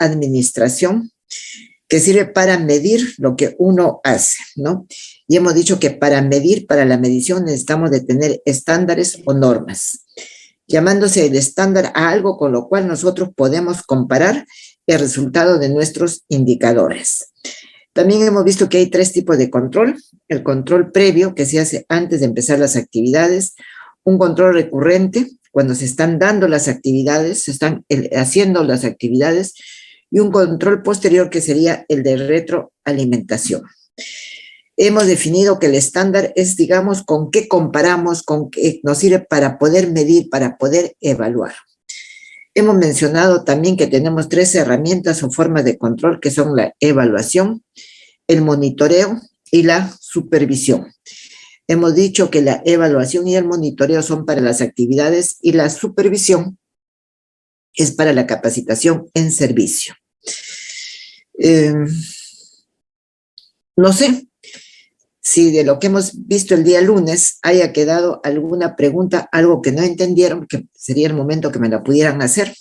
administración que sirve para medir lo que uno hace, ¿no? Y hemos dicho que para medir, para la medición, necesitamos de tener estándares o normas, llamándose el estándar a algo con lo cual nosotros podemos comparar el resultado de nuestros indicadores. También hemos visto que hay 3 tipos de control: el control previo, que se hace antes de empezar las actividades; un control recurrente, cuando se están dando las actividades, se están haciendo las actividades; y un control posterior, que sería el de retroalimentación. Hemos definido que el estándar es, digamos, con qué comparamos, con qué nos sirve para poder medir, para poder evaluar. Hemos mencionado también que tenemos 3 herramientas o formas de control, que son la evaluación, el monitoreo y la supervisión. Hemos dicho que la evaluación y el monitoreo son para las actividades y la supervisión es para la capacitación en servicio. No sé si de lo que hemos visto el día lunes haya quedado alguna pregunta, algo que no entendieron, que sería el momento que me la pudieran hacer.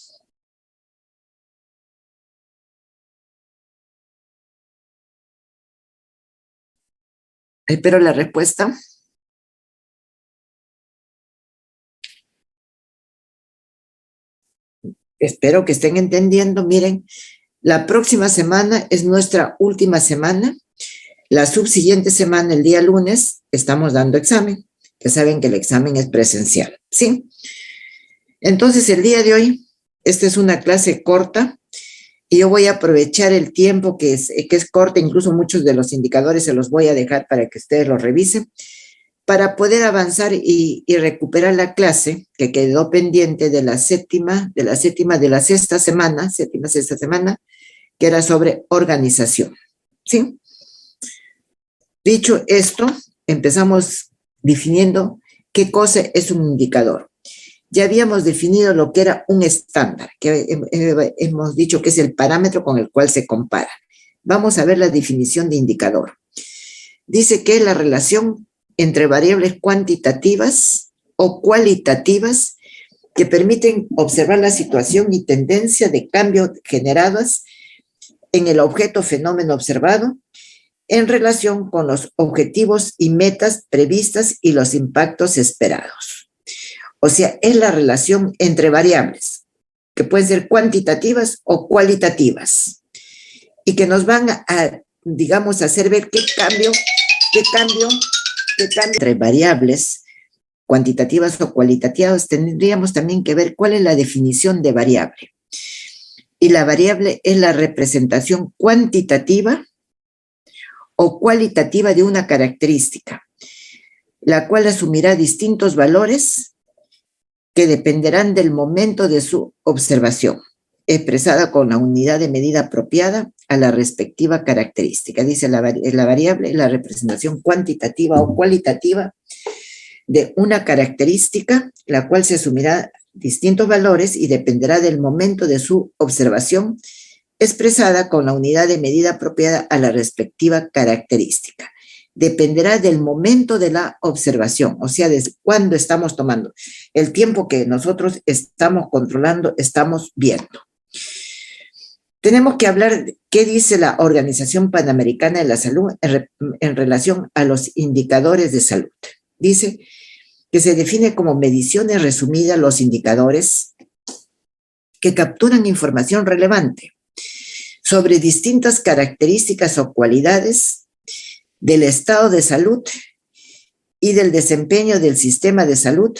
Espero la respuesta. Espero que estén entendiendo. Miren, la próxima semana es nuestra última semana. La subsiguiente semana, el día lunes, estamos dando examen. Ya saben que el examen es presencial, ¿sí? Entonces, el día de hoy, esta es una clase corta y yo voy a aprovechar el tiempo que es corta. Incluso muchos de los indicadores se los voy a dejar para que ustedes los revisen, para poder avanzar y recuperar la clase que quedó pendiente de la sexta semana, que era sobre organización, ¿sí? Dicho esto, empezamos definiendo qué cosa es un indicador. Ya habíamos definido lo que era un estándar, que hemos dicho que es el parámetro con el cual se compara. Vamos a ver la definición de indicador. Dice que es la relación entre variables cuantitativas o cualitativas que permiten observar la situación y tendencia de cambio generadas en el objeto fenómeno observado en relación con los objetivos y metas previstas y los impactos esperados. O sea, es la relación entre variables, que pueden ser cuantitativas o cualitativas, y que nos van a, digamos, hacer ver qué cambio entre variables cuantitativas o cualitativas. Tendríamos también que ver cuál es la definición de variable. Y la variable es la representación cuantitativa o cualitativa de una característica, la cual asumirá distintos valores que dependerán del momento de su observación, expresada con la unidad de medida apropiada a la respectiva característica. Dice la variable, la representación cuantitativa o cualitativa de una característica, la cual se asumirá distintos valores y dependerá del momento de su observación, expresada con la unidad de medida apropiada a la respectiva característica. Dependerá del momento de la observación, o sea, desde cuándo estamos tomando, el tiempo que nosotros estamos controlando, estamos viendo. Tenemos que hablar de qué dice la Organización Panamericana de la Salud en relación a los indicadores de salud. Dice que se define como mediciones resumidas los indicadores que capturan información relevante sobre distintas características o cualidades del estado de salud y del desempeño del sistema de salud,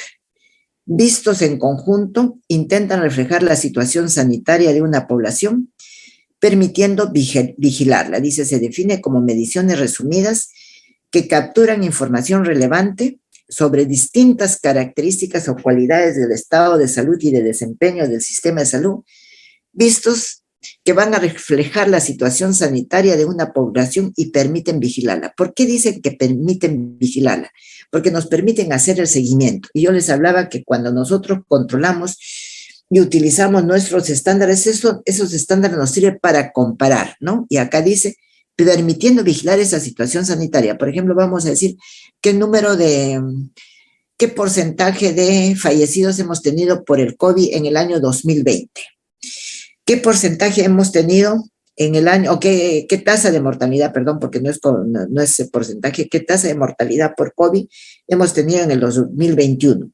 vistos en conjunto, intentan reflejar la situación sanitaria de una población, permitiendo vigilarla. Dice, se define como mediciones resumidas que capturan información relevante sobre distintas características o cualidades del estado de salud y de desempeño del sistema de salud, vistos que van a reflejar la situación sanitaria de una población y permiten vigilarla. ¿Por qué dicen que permiten vigilarla? Porque nos permiten hacer el seguimiento. Y yo les hablaba que cuando nosotros controlamos y utilizamos nuestros estándares, esos estándares nos sirven para comparar, ¿no? Y acá dice, permitiendo vigilar esa situación sanitaria. Por ejemplo, vamos a decir qué porcentaje de fallecidos hemos tenido por el COVID en el año 2020. ¿Qué porcentaje hemos tenido en el año, o qué tasa de mortalidad, perdón, porque no es porcentaje, qué tasa de mortalidad por COVID hemos tenido en el 2021?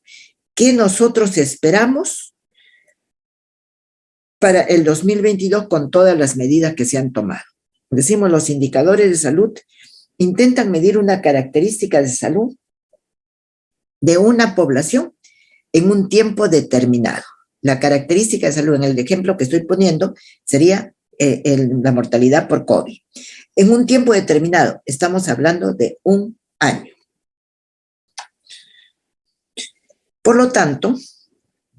¿Qué nosotros esperamos para el 2022 con todas las medidas que se han tomado? Decimos, los indicadores de salud intentan medir una característica de salud de una población en un tiempo determinado. La característica de salud, en el ejemplo que estoy poniendo, sería la mortalidad por COVID. En un tiempo determinado, estamos hablando de un año. Por lo tanto,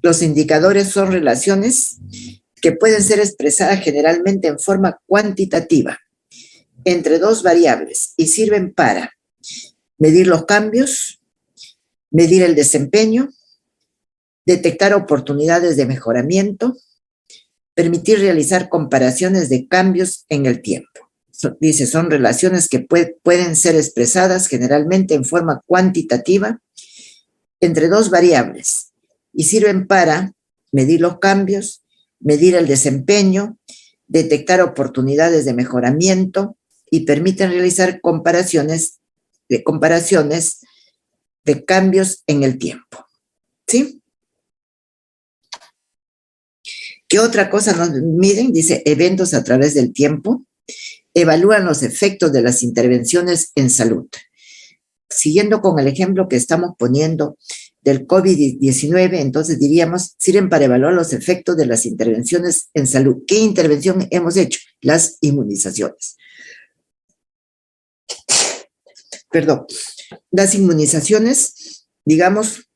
los indicadores son relaciones que pueden ser expresadas generalmente en forma cuantitativa entre dos variables y sirven para medir los cambios, medir el desempeño, detectar oportunidades de mejoramiento, permitir realizar comparaciones de cambios en el tiempo. Dice, son relaciones que pueden ser expresadas generalmente en forma cuantitativa entre dos variables y sirven para medir los cambios, medir el desempeño, detectar oportunidades de mejoramiento y permiten realizar comparaciones de cambios en el tiempo. ¿Sí? ¿Qué otra cosa nos miden? Dice, eventos a través del tiempo. Evalúan los efectos de las intervenciones en salud. Siguiendo con el ejemplo que estamos poniendo del COVID-19, entonces diríamos, sirven para evaluar los efectos de las intervenciones en salud. ¿Qué intervención hemos hecho? Las inmunizaciones. Perdón. Las inmunizaciones, digamos,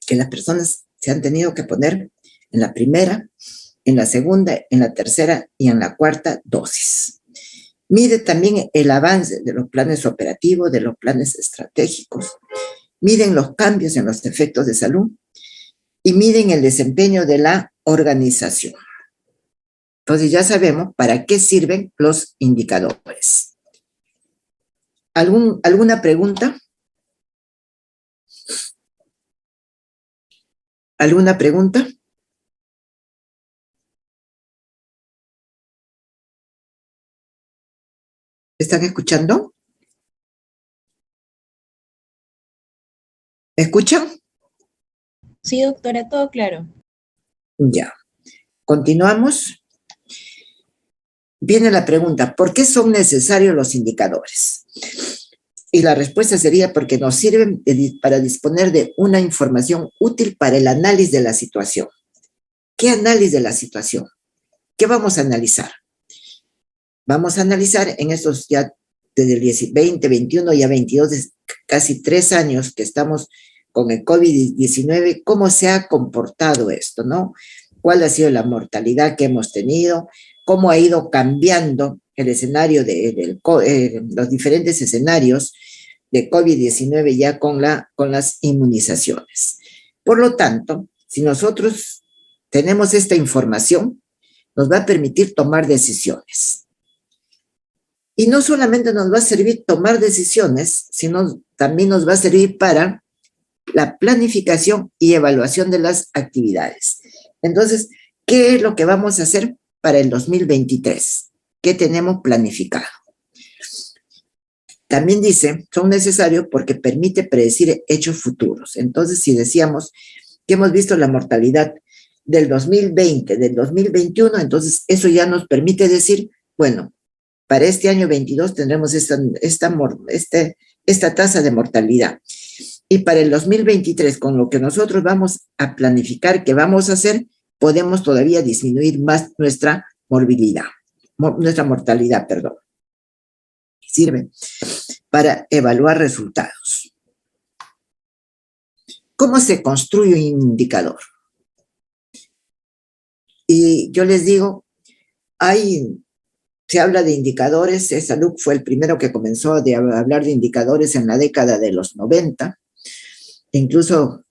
que las personas se han tenido que poner en la primera, en la segunda, en la tercera y en la cuarta dosis. Mide también el avance de los planes operativos, de los planes estratégicos. Miden los cambios en los efectos de salud y miden el desempeño de la organización. Entonces ya sabemos para qué sirven los indicadores. ¿Alguna pregunta? ¿Alguna pregunta? ¿Están escuchando? ¿Me escuchan? Sí, doctora, todo claro. Ya. Continuamos. Viene la pregunta, ¿por qué son necesarios los indicadores? Y la respuesta sería porque nos sirven para disponer de una información útil para el análisis de la situación. ¿Qué análisis de la situación? ¿Qué vamos a analizar? Vamos a analizar en estos ya desde el 20, 21, ya 22, casi 3 años que estamos con el COVID-19, cómo se ha comportado esto, ¿no? ¿Cuál ha sido la mortalidad que hemos tenido? ¿Cómo ha ido cambiando el escenario los diferentes escenarios de COVID-19 ya con las inmunizaciones? Por lo tanto, si nosotros tenemos esta información, nos va a permitir tomar decisiones. Y no solamente nos va a servir tomar decisiones, sino también nos va a servir para la planificación y evaluación de las actividades. Entonces, ¿qué es lo que vamos a hacer para el 2023? ¿Qué tenemos planificado? También dice, son necesarios porque permite predecir hechos futuros. Entonces, si decíamos que hemos visto la mortalidad del 2020, del 2021, entonces eso ya nos permite decir, bueno, para este año 22 tendremos esta tasa de mortalidad. Y para el 2023, con lo que nosotros vamos a planificar que vamos a hacer, podemos todavía disminuir más nuestra mortalidad, perdón. Sirve para evaluar resultados. ¿Cómo se construye un indicador? Y yo les digo, se habla de indicadores, Salud fue el primero que comenzó a hablar de indicadores en la década de los 90, incluso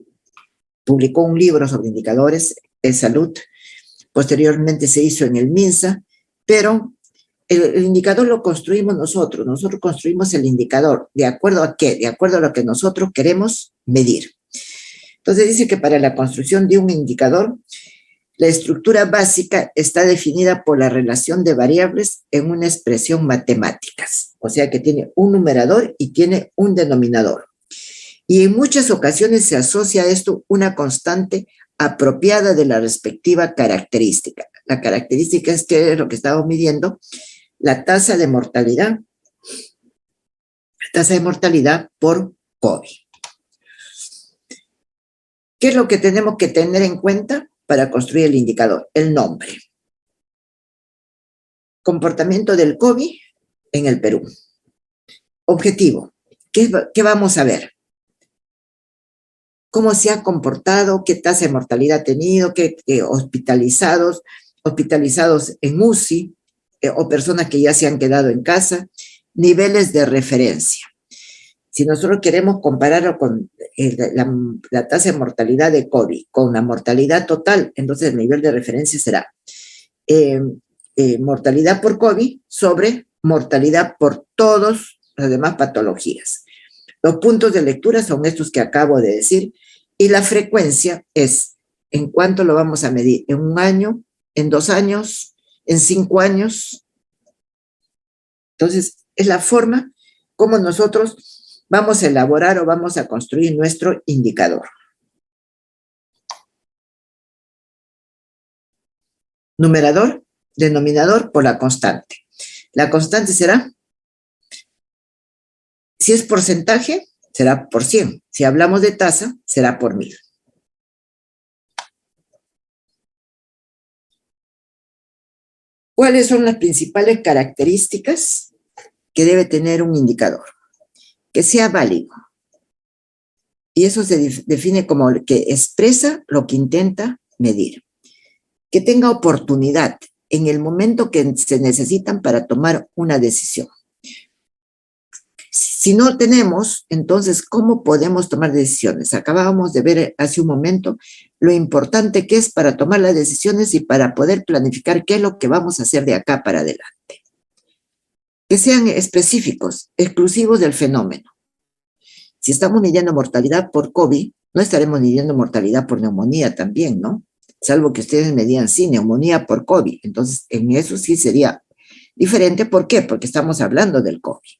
publicó un libro sobre indicadores, Salud, posteriormente se hizo en el MINSA, pero el indicador lo construimos nosotros construimos el indicador, ¿de acuerdo a qué? De acuerdo a lo que nosotros queremos medir. Entonces dice que para la construcción de un indicador, La estructura básica está definida por la relación de variables en una expresión matemática, o sea que tiene un numerador y tiene un denominador. Y en muchas ocasiones se asocia a esto una constante apropiada de la respectiva característica. La característica es que es lo que estamos midiendo, la tasa de mortalidad por COVID. ¿Qué es lo que tenemos que tener en cuenta para construir el indicador? El nombre. Comportamiento del COVID en el Perú. Objetivo. ¿Qué vamos a ver? ¿Cómo se ha comportado? ¿Qué tasa de mortalidad ha tenido? ¿Qué hospitalizados en UCI o personas que ya se han quedado en casa? Niveles de referencia. Si nosotros queremos compararlo con la tasa de mortalidad de COVID con la mortalidad total, entonces el nivel de referencia será mortalidad por COVID sobre mortalidad por todas las demás patologías. Los puntos de lectura son estos que acabo de decir y la frecuencia es en cuánto lo vamos a medir, en 1 año, en 2 años, en 5 años. Entonces, es la forma como nosotros vamos a elaborar o vamos a construir nuestro indicador. Numerador, denominador por la constante. La constante será, si es porcentaje, será por 100. Si hablamos de tasa, será por 1000. ¿Cuáles son las principales características que debe tener un indicador? Que sea válido. Y eso se define como que expresa lo que intenta medir. Que tenga oportunidad en el momento que se necesitan para tomar una decisión. Si no tenemos, entonces, ¿cómo podemos tomar decisiones? Acabábamos de ver hace un momento lo importante que es para tomar las decisiones y para poder planificar qué es lo que vamos a hacer de acá para adelante. Que sean específicos, exclusivos del fenómeno. Si estamos midiendo mortalidad por COVID, no estaremos midiendo mortalidad por neumonía también, ¿no? Salvo que ustedes medían, sí, neumonía por COVID. Entonces, en eso sí sería diferente. ¿Por qué? Porque estamos hablando del COVID.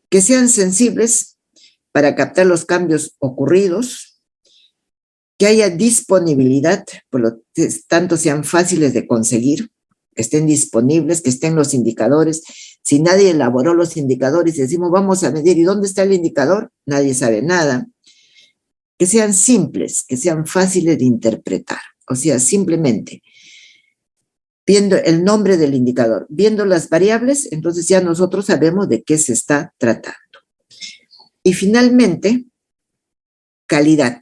Que sean sensibles para captar los cambios ocurridos, que haya disponibilidad, por lo tanto sean fáciles de conseguir, que estén disponibles, que estén los indicadores. Si nadie elaboró los indicadores y decimos vamos a medir, ¿y dónde está el indicador? Nadie sabe nada. Que sean simples, que sean fáciles de interpretar. O sea, simplemente viendo el nombre del indicador, viendo las variables, entonces ya nosotros sabemos de qué se está tratando. Y finalmente, calidad.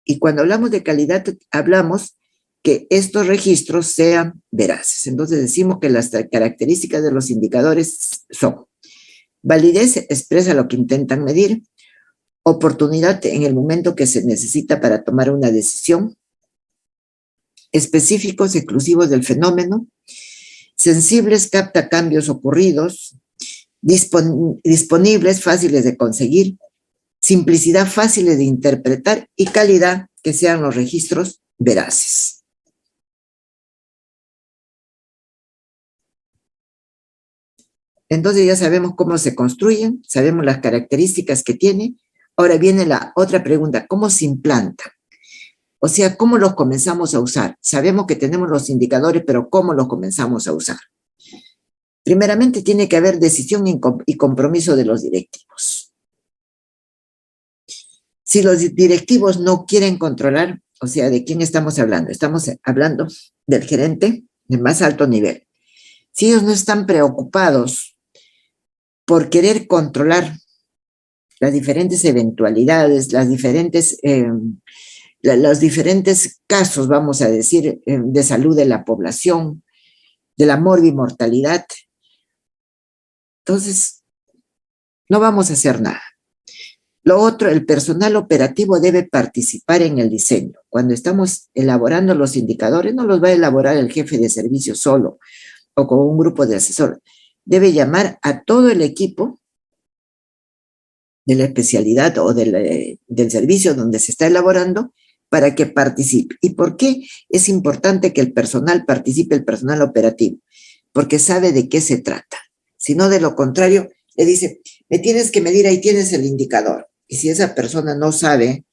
Y cuando hablamos de calidad, hablamos que estos registros sean veraces. Entonces decimos que las características de los indicadores son validez, expresa lo que intentan medir, oportunidad en el momento que se necesita para tomar una decisión, específicos, exclusivos del fenómeno, sensibles, capta cambios ocurridos, disponibles, fáciles de conseguir, simplicidad, fáciles de interpretar y calidad, que sean los registros veraces. Entonces ya sabemos cómo se construyen, sabemos las características que tiene. Ahora viene la otra pregunta, ¿cómo se implanta? O sea, ¿cómo los comenzamos a usar? Sabemos que tenemos los indicadores, pero ¿cómo los comenzamos a usar? Primeramente tiene que haber decisión y compromiso de los directivos. Si los directivos no quieren controlar, o sea, ¿de quién estamos hablando? Estamos hablando del gerente de más alto nivel. Si ellos no están preocupados por querer controlar las diferentes eventualidades, los diferentes casos, vamos a decir, de salud de la población, de la morbimortalidad, entonces no vamos a hacer nada. Lo otro, el personal operativo debe participar en el diseño. Cuando estamos elaborando los indicadores, no los va a elaborar el jefe de servicio solo o con un grupo de asesores. Debe llamar a todo el equipo de la especialidad o del servicio donde se está elaborando para que participe. ¿Y por qué es importante que el personal participe, el personal operativo? Porque sabe de qué se trata. Si no, de lo contrario, le dice, me tienes que medir, ahí tienes el indicador. Y si esa persona no sabe,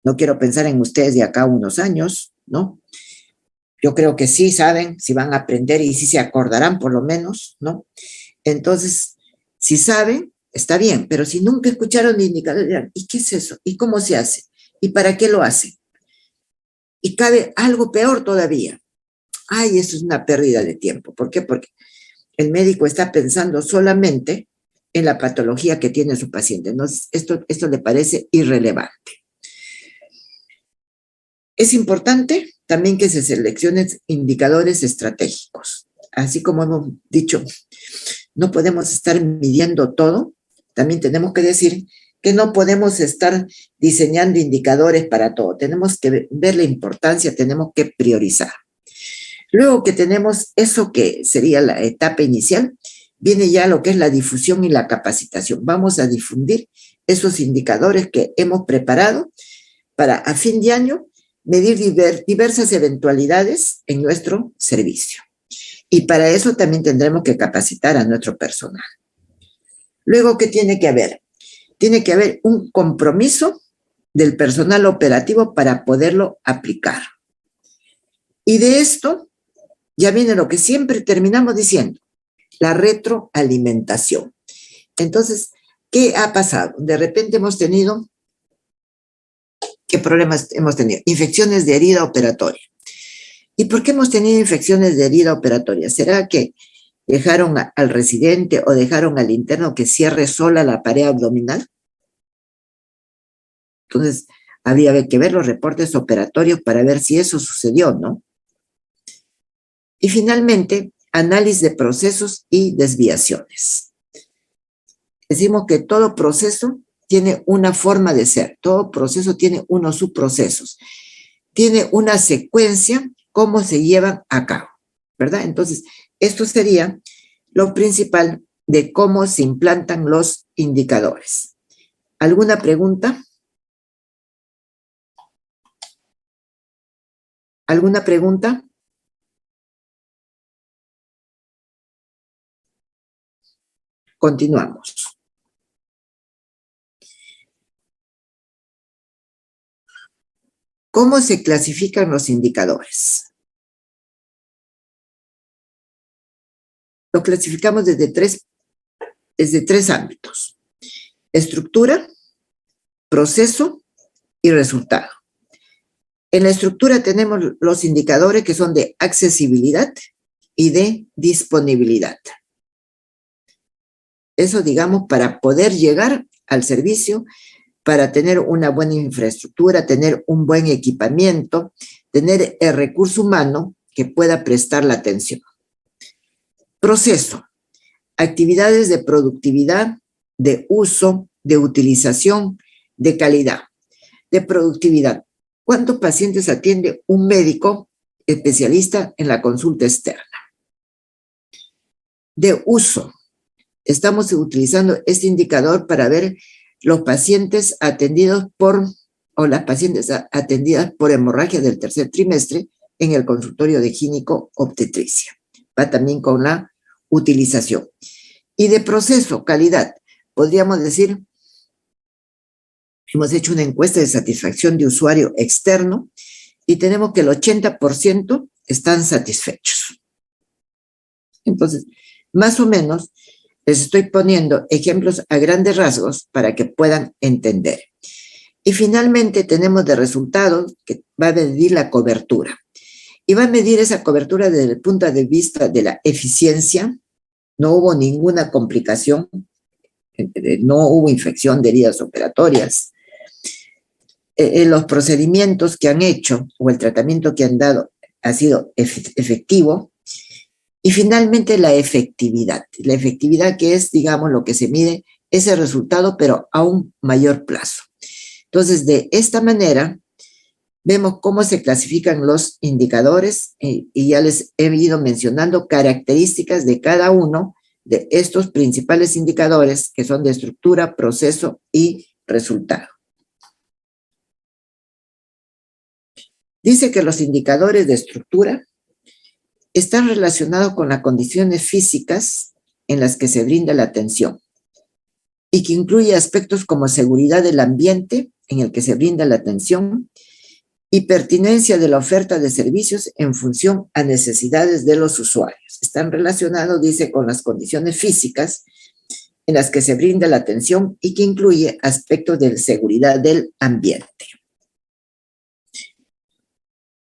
no quiero pensar en ustedes de acá a unos años, ¿no? Yo creo que sí saben, si van a aprender y sí se acordarán por lo menos, ¿no? Entonces, si saben, está bien, pero si nunca escucharon el indicador, dirán, ¿y qué es eso? ¿Y cómo se hace? ¿Y para qué lo hacen? Y cabe algo peor todavía. Ay, eso es una pérdida de tiempo. ¿Por qué? Porque el médico está pensando solamente en la patología que tiene su paciente. ¿No? Esto le parece irrelevante. Es importante también que se seleccionen indicadores estratégicos. Así como hemos dicho, no podemos estar midiendo todo, también tenemos que decir que no podemos estar diseñando indicadores para todo. Tenemos que ver la importancia, tenemos que priorizar. Luego que tenemos eso que sería la etapa inicial, viene ya lo que es la difusión y la capacitación. Vamos a difundir esos indicadores que hemos preparado para a fin de año medir diversas eventualidades en nuestro servicio. Y para eso también tendremos que capacitar a nuestro personal. Luego, ¿qué tiene que haber? Tiene que haber un compromiso del personal operativo para poderlo aplicar. Y de esto ya viene lo que siempre terminamos diciendo, la retroalimentación. Entonces, ¿qué ha pasado? De repente hemos tenido, ¿qué problemas hemos tenido? Infecciones de herida operatoria. ¿Y por qué hemos tenido infecciones de herida operatoria? ¿Será que dejaron al residente o dejaron al interno que cierre sola la pared abdominal? Entonces, había que ver los reportes operatorios para ver si eso sucedió, ¿no? Y finalmente, análisis de procesos y desviaciones. Decimos que todo proceso tiene una forma de ser, todo proceso tiene unos subprocesos, tiene una secuencia, cómo se llevan a cabo, ¿verdad? Entonces, esto sería lo principal de cómo se implantan los indicadores. ¿Alguna pregunta? ¿Alguna pregunta? Continuamos. ¿Cómo se clasifican los indicadores? Lo clasificamos desde tres ámbitos: estructura, proceso y resultado. En la estructura tenemos los indicadores que son de accesibilidad y de disponibilidad. Eso, digamos, para poder llegar al servicio, para tener una buena infraestructura, tener un buen equipamiento, tener el recurso humano que pueda prestar la atención. Proceso: actividades de productividad, de uso, de utilización, de calidad. De productividad: ¿cuántos pacientes atiende un médico especialista en la consulta externa? De uso: estamos utilizando este indicador para ver los pacientes atendidos o las pacientes atendidas por hemorragia del tercer trimestre en el consultorio de gineco-obstetricia. Va también con la utilización. Y de proceso, calidad, podríamos decir, hemos hecho una encuesta de satisfacción de usuario externo y tenemos que el 80% están satisfechos. Entonces, más o menos, les estoy poniendo ejemplos a grandes rasgos para que puedan entender. Y finalmente tenemos de resultados que va a medir la cobertura. Y va a medir esa cobertura desde el punto de vista de la eficiencia. No hubo ninguna complicación, no hubo infección de heridas operatorias. Los procedimientos que han hecho o el tratamiento que han dado ha sido efectivo. Y finalmente la efectividad. La efectividad, que es, digamos, lo que se mide, ese resultado, pero a un mayor plazo. Entonces, de esta manera, vemos cómo se clasifican los indicadores y ya les he ido mencionando características de cada uno de estos principales indicadores que son de estructura, proceso y resultado. Dice que los indicadores de estructura están relacionados con las condiciones físicas en las que se brinda la atención y que incluye aspectos como seguridad del ambiente en el que se brinda la atención y pertinencia de la oferta de servicios en función a necesidades de los usuarios. Están relacionados, dice, con las condiciones físicas en las que se brinda la atención y que incluye aspectos de seguridad del ambiente.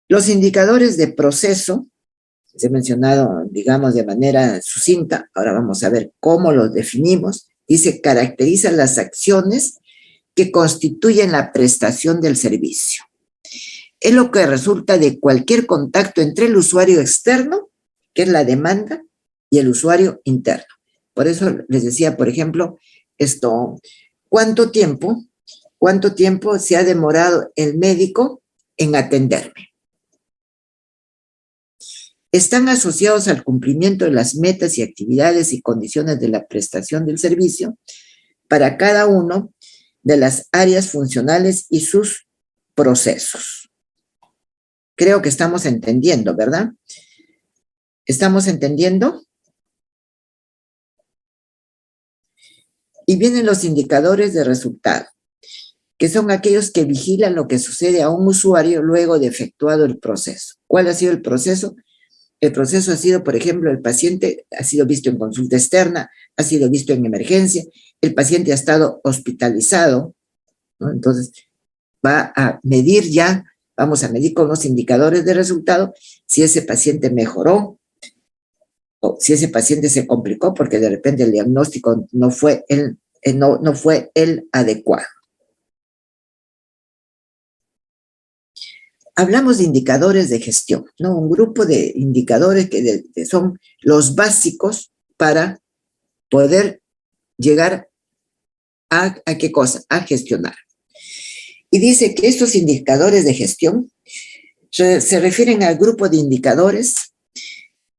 Los indicadores de proceso, se ha mencionado, digamos, de manera sucinta, ahora vamos a ver cómo los definimos. Dice, caracterizan las acciones que constituyen la prestación del servicio. Es lo que resulta de cualquier contacto entre el usuario externo, que es la demanda, y el usuario interno. Por eso les decía, por ejemplo, ¿cuánto tiempo se ha demorado el médico en atenderme? Están asociados al cumplimiento de las metas y actividades y condiciones de la prestación del servicio para cada uno de las áreas funcionales y sus procesos. Creo que estamos entendiendo, ¿verdad? ¿Estamos entendiendo? Y vienen los indicadores de resultado, que son aquellos que vigilan lo que sucede a un usuario luego de efectuado el proceso. ¿Cuál ha sido el proceso? El proceso ha sido, por ejemplo, el paciente ha sido visto en consulta externa, ha sido visto en emergencia, el paciente ha estado hospitalizado, ¿no? Entonces, vamos a medir con los indicadores de resultado si ese paciente mejoró o si ese paciente se complicó porque de repente el diagnóstico no fue el adecuado. Hablamos de indicadores de gestión, ¿no? Un grupo de indicadores que son los básicos para poder llegar ¿a qué cosa? A gestionar. Y dice que estos indicadores de gestión se refieren al grupo de indicadores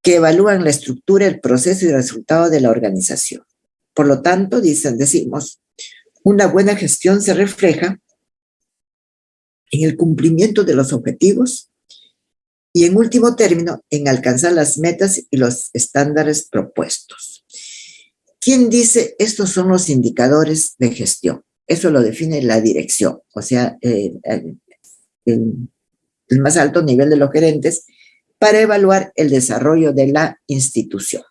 que evalúan la estructura, el proceso y el resultado de la organización. Por lo tanto, decimos, una buena gestión se refleja en el cumplimiento de los objetivos y, en último término, en alcanzar las metas y los estándares propuestos. ¿Quién dice estos son los indicadores de gestión? Eso lo define la dirección, o sea, el más alto nivel de los gerentes, para evaluar el desarrollo de la institución.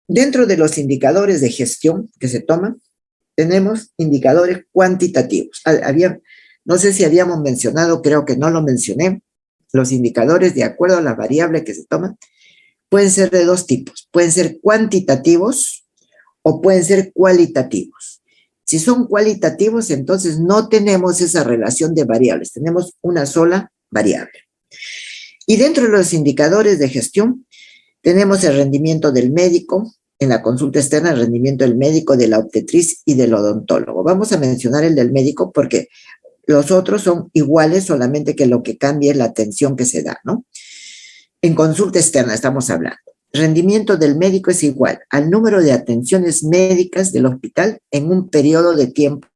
Dentro de los indicadores de gestión que se toman, tenemos indicadores cuantitativos. No sé si habíamos mencionado, creo que no lo mencioné, los indicadores de acuerdo a la variable que se toman pueden ser de dos tipos. Pueden ser cuantitativos o pueden ser cualitativos. Si son cualitativos, entonces no tenemos esa relación de variables, tenemos una sola variable. Y dentro de los indicadores de gestión, tenemos el rendimiento del médico, en la consulta externa, el rendimiento del médico, de la obstetriz y del odontólogo. Vamos a mencionar el del médico porque los otros son iguales, solamente que lo que cambia es la atención que se da, ¿no? En consulta externa estamos hablando. Rendimiento del médico es igual al número de atenciones médicas del hospital en un periodo de tiempo.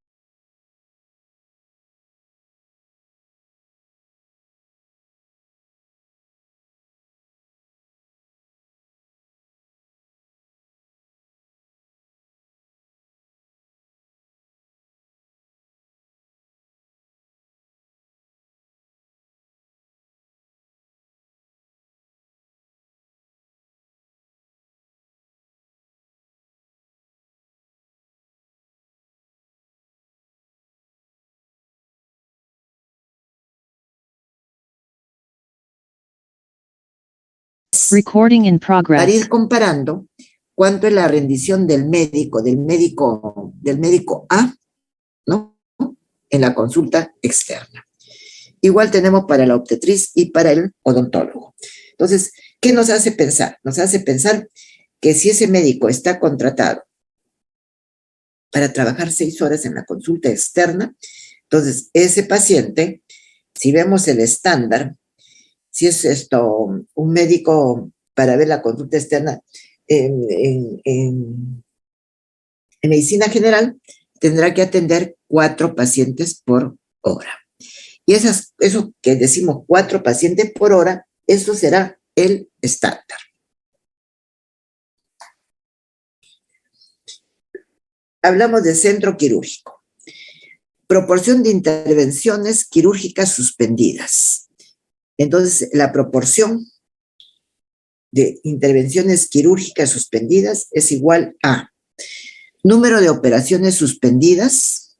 Recording in progress. Para ir comparando cuánto es la rendición del médico A, ¿no? En la consulta externa. Igual tenemos para la obstetriz y para el odontólogo. Entonces, ¿qué nos hace pensar? Nos hace pensar que si ese médico está contratado para trabajar 6 horas en la consulta externa, entonces ese paciente, si vemos el estándar, si es un médico para ver la consulta externa en medicina general, tendrá que atender 4 pacientes por hora. Y eso que decimos 4 pacientes por hora, eso será el estándar. Hablamos de centro quirúrgico. Proporción de intervenciones quirúrgicas suspendidas. Entonces, la proporción de intervenciones quirúrgicas suspendidas es igual a número de operaciones suspendidas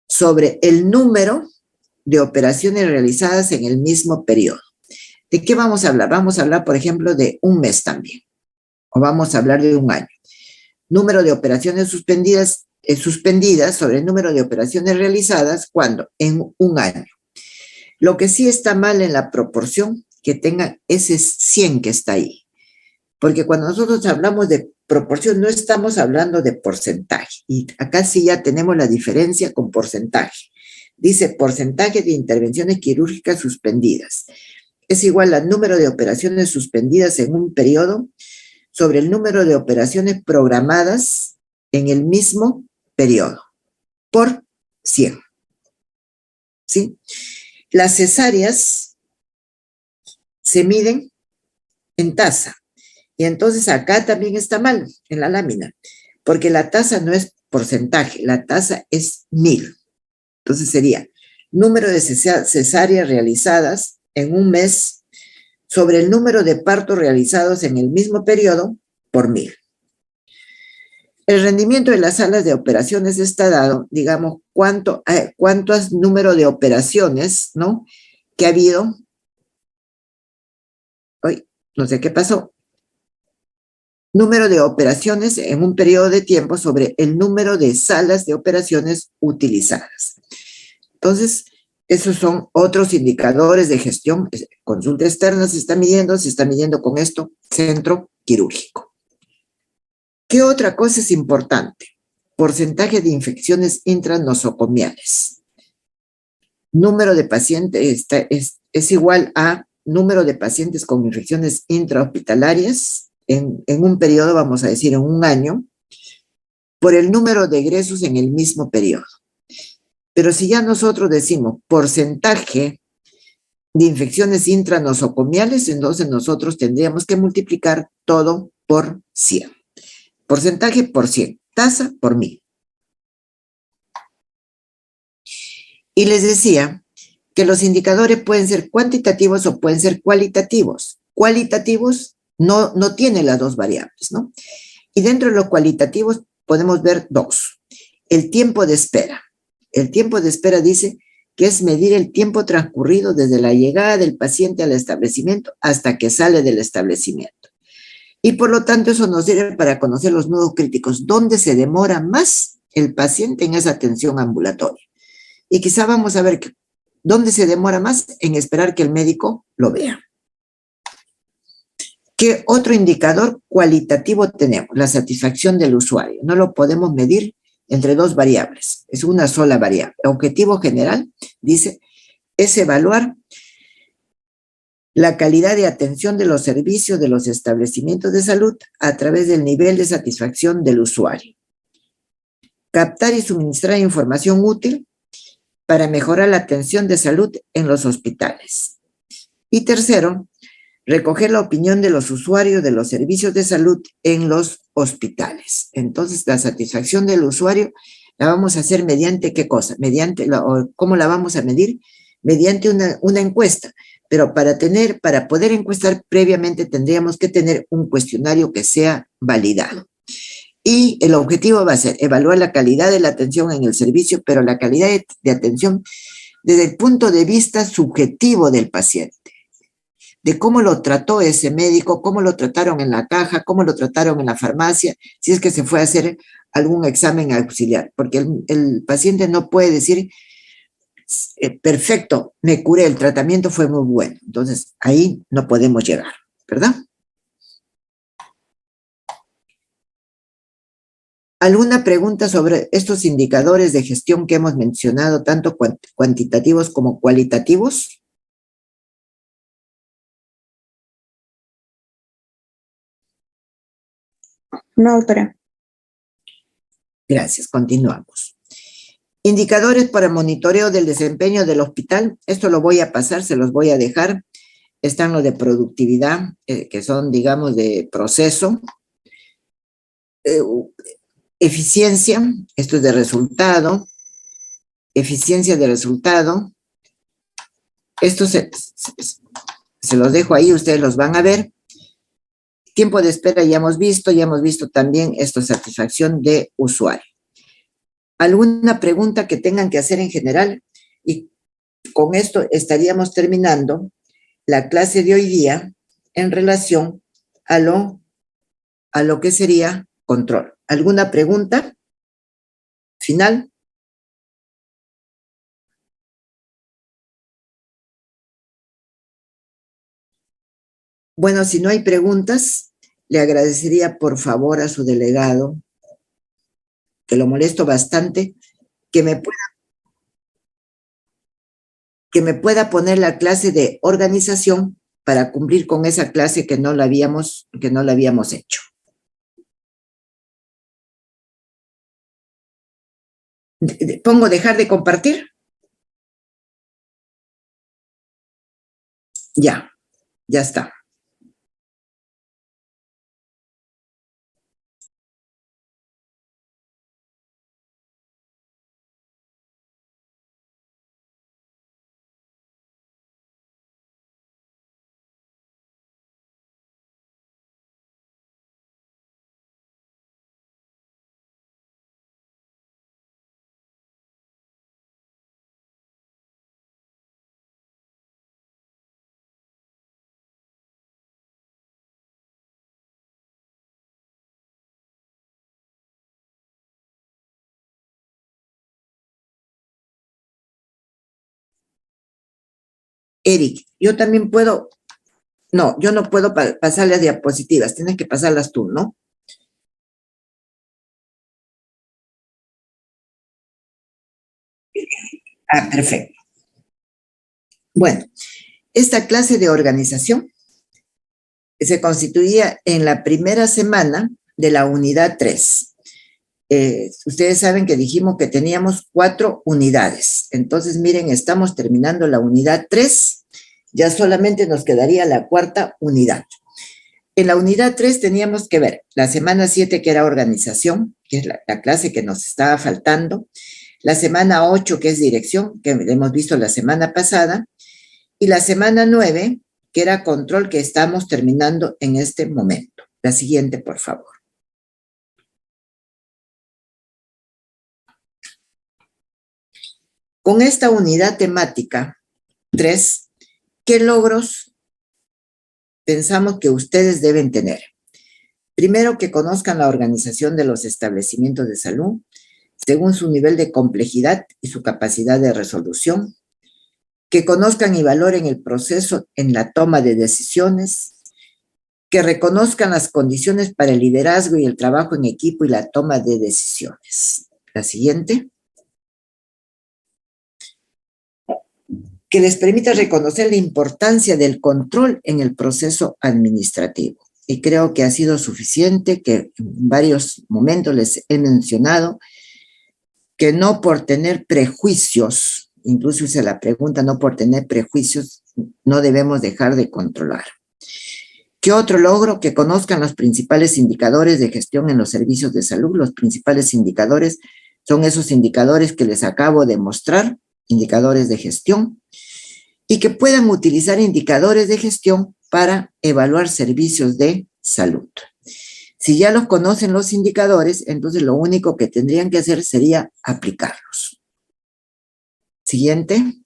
sobre el número de operaciones realizadas en el mismo periodo. ¿De qué vamos a hablar? Vamos a hablar, por ejemplo, de un mes también, o vamos a hablar de un año. Número de operaciones suspendidas sobre el número de operaciones realizadas, ¿cuándo? En un año. Lo que sí está mal en la proporción, que tenga ese 100 que está ahí. Porque cuando nosotros hablamos de proporción, no estamos hablando de porcentaje. Y acá sí ya tenemos la diferencia con porcentaje. Dice porcentaje de intervenciones quirúrgicas suspendidas. Es igual al número de operaciones suspendidas en un periodo sobre el número de operaciones programadas en el mismo periodo, por 100. ¿Sí? Las cesáreas se miden en tasa. Y entonces acá también está mal, en la lámina, porque la tasa no es porcentaje, la tasa es 1000. Entonces sería número de cesáreas realizadas en un mes sobre el número de partos realizados en el mismo periodo por 1000. El rendimiento de las salas de operaciones está dado, digamos, cuántos número de operaciones, ¿no?, que ha habido. Hoy, no sé qué pasó. Número de operaciones en un periodo de tiempo sobre el número de salas de operaciones utilizadas. Entonces, esos son otros indicadores de gestión. Consulta externa se está midiendo con esto, centro quirúrgico. ¿Qué otra cosa es importante? Porcentaje de infecciones intranosocomiales. Número de pacientes es igual a número de pacientes con infecciones intrahospitalarias en un periodo, vamos a decir, en un año, por el número de egresos en el mismo periodo. Pero si ya nosotros decimos porcentaje de infecciones intranosocomiales, entonces nosotros tendríamos que multiplicar todo por 100. Porcentaje por 100, tasa por 1000. Y les decía que los indicadores pueden ser cuantitativos o pueden ser cualitativos. Cualitativos no tiene las dos variables, ¿no? Y dentro de los cualitativos podemos ver dos. El tiempo de espera. El tiempo de espera dice que es medir el tiempo transcurrido desde la llegada del paciente al establecimiento hasta que sale del establecimiento. Y por lo tanto eso nos sirve para conocer los nudos críticos, dónde se demora más el paciente en esa atención ambulatoria. Y quizá vamos a ver dónde se demora más en esperar que el médico lo vea. ¿Qué otro indicador cualitativo tenemos? La satisfacción del usuario. No lo podemos medir entre dos variables, es una sola variable. El objetivo general, dice, es evaluar la calidad de atención de los servicios de los establecimientos de salud a través del nivel de satisfacción del usuario. Captar y suministrar información útil para mejorar la atención de salud en los hospitales. Y tercero, recoger la opinión de los usuarios de los servicios de salud en los hospitales. Entonces, la satisfacción del usuario la vamos a hacer mediante ¿qué cosa? ¿Cómo la vamos a medir? Mediante una encuesta. Pero para poder encuestar previamente tendríamos que tener un cuestionario que sea validado. Y el objetivo va a ser evaluar la calidad de la atención en el servicio, pero la calidad de atención desde el punto de vista subjetivo del paciente, de cómo lo trató ese médico, cómo lo trataron en la caja, cómo lo trataron en la farmacia, si es que se fue a hacer algún examen auxiliar, porque el paciente no puede decir, perfecto, me curé, el tratamiento fue muy bueno. Entonces, ahí no podemos llegar, ¿verdad? ¿Alguna pregunta sobre estos indicadores de gestión que hemos mencionado, tanto cuantitativos como cualitativos? No, doctora. Gracias, continuamos. Indicadores para monitoreo del desempeño del hospital. Esto lo voy a pasar, se los voy a dejar. Están los de productividad, que son, digamos, de proceso. Eficiencia, esto es de resultado. Eficiencia de resultado. Esto se los dejo ahí, ustedes los van a ver. Tiempo de espera ya hemos visto también esto, satisfacción de usuario. ¿Alguna pregunta que tengan que hacer en general? Y con esto estaríamos terminando la clase de hoy día en relación a lo que sería control. ¿Alguna pregunta final? Bueno, si no hay preguntas, le agradecería por favor a su delegado, que lo molesto bastante, que me pueda poner la clase de organización para cumplir con esa clase que no la habíamos hecho. ¿Pongo dejar de compartir? Ya está. Eric, yo también puedo. No, yo no puedo pasar las diapositivas, tienes que pasarlas tú, ¿no? Ah, perfecto. Bueno, esta clase de organización se constituía en la primera semana de la unidad 3. Ustedes saben que dijimos que teníamos 4 unidades. Entonces, miren, estamos terminando la unidad 3, ya solamente nos quedaría la 4ª unidad. En la unidad 3 teníamos que ver la semana 7, que era organización, que es la clase que nos estaba faltando, la semana 8, que es dirección, que hemos visto la semana pasada, y la semana 9, que era control, que estamos terminando en este momento. La siguiente, por favor. Con esta unidad temática 3, ¿qué logros pensamos que ustedes deben tener? Primero, que conozcan la organización de los establecimientos de salud según su nivel de complejidad y su capacidad de resolución, que conozcan y valoren el proceso en la toma de decisiones, que reconozcan las condiciones para el liderazgo y el trabajo en equipo y la toma de decisiones. La siguiente. Que les permita reconocer la importancia del control en el proceso administrativo. Y creo que ha sido suficiente, que en varios momentos les he mencionado que no por tener prejuicios, incluso hice la pregunta, no por tener prejuicios, no debemos dejar de controlar. ¿Qué otro logro? Que conozcan los principales indicadores de gestión en los servicios de salud. Los principales indicadores son esos indicadores que les acabo de mostrar, indicadores de gestión, y que puedan utilizar indicadores de gestión para evaluar servicios de salud. Si ya los conocen los indicadores, entonces lo único que tendrían que hacer sería aplicarlos. Siguiente.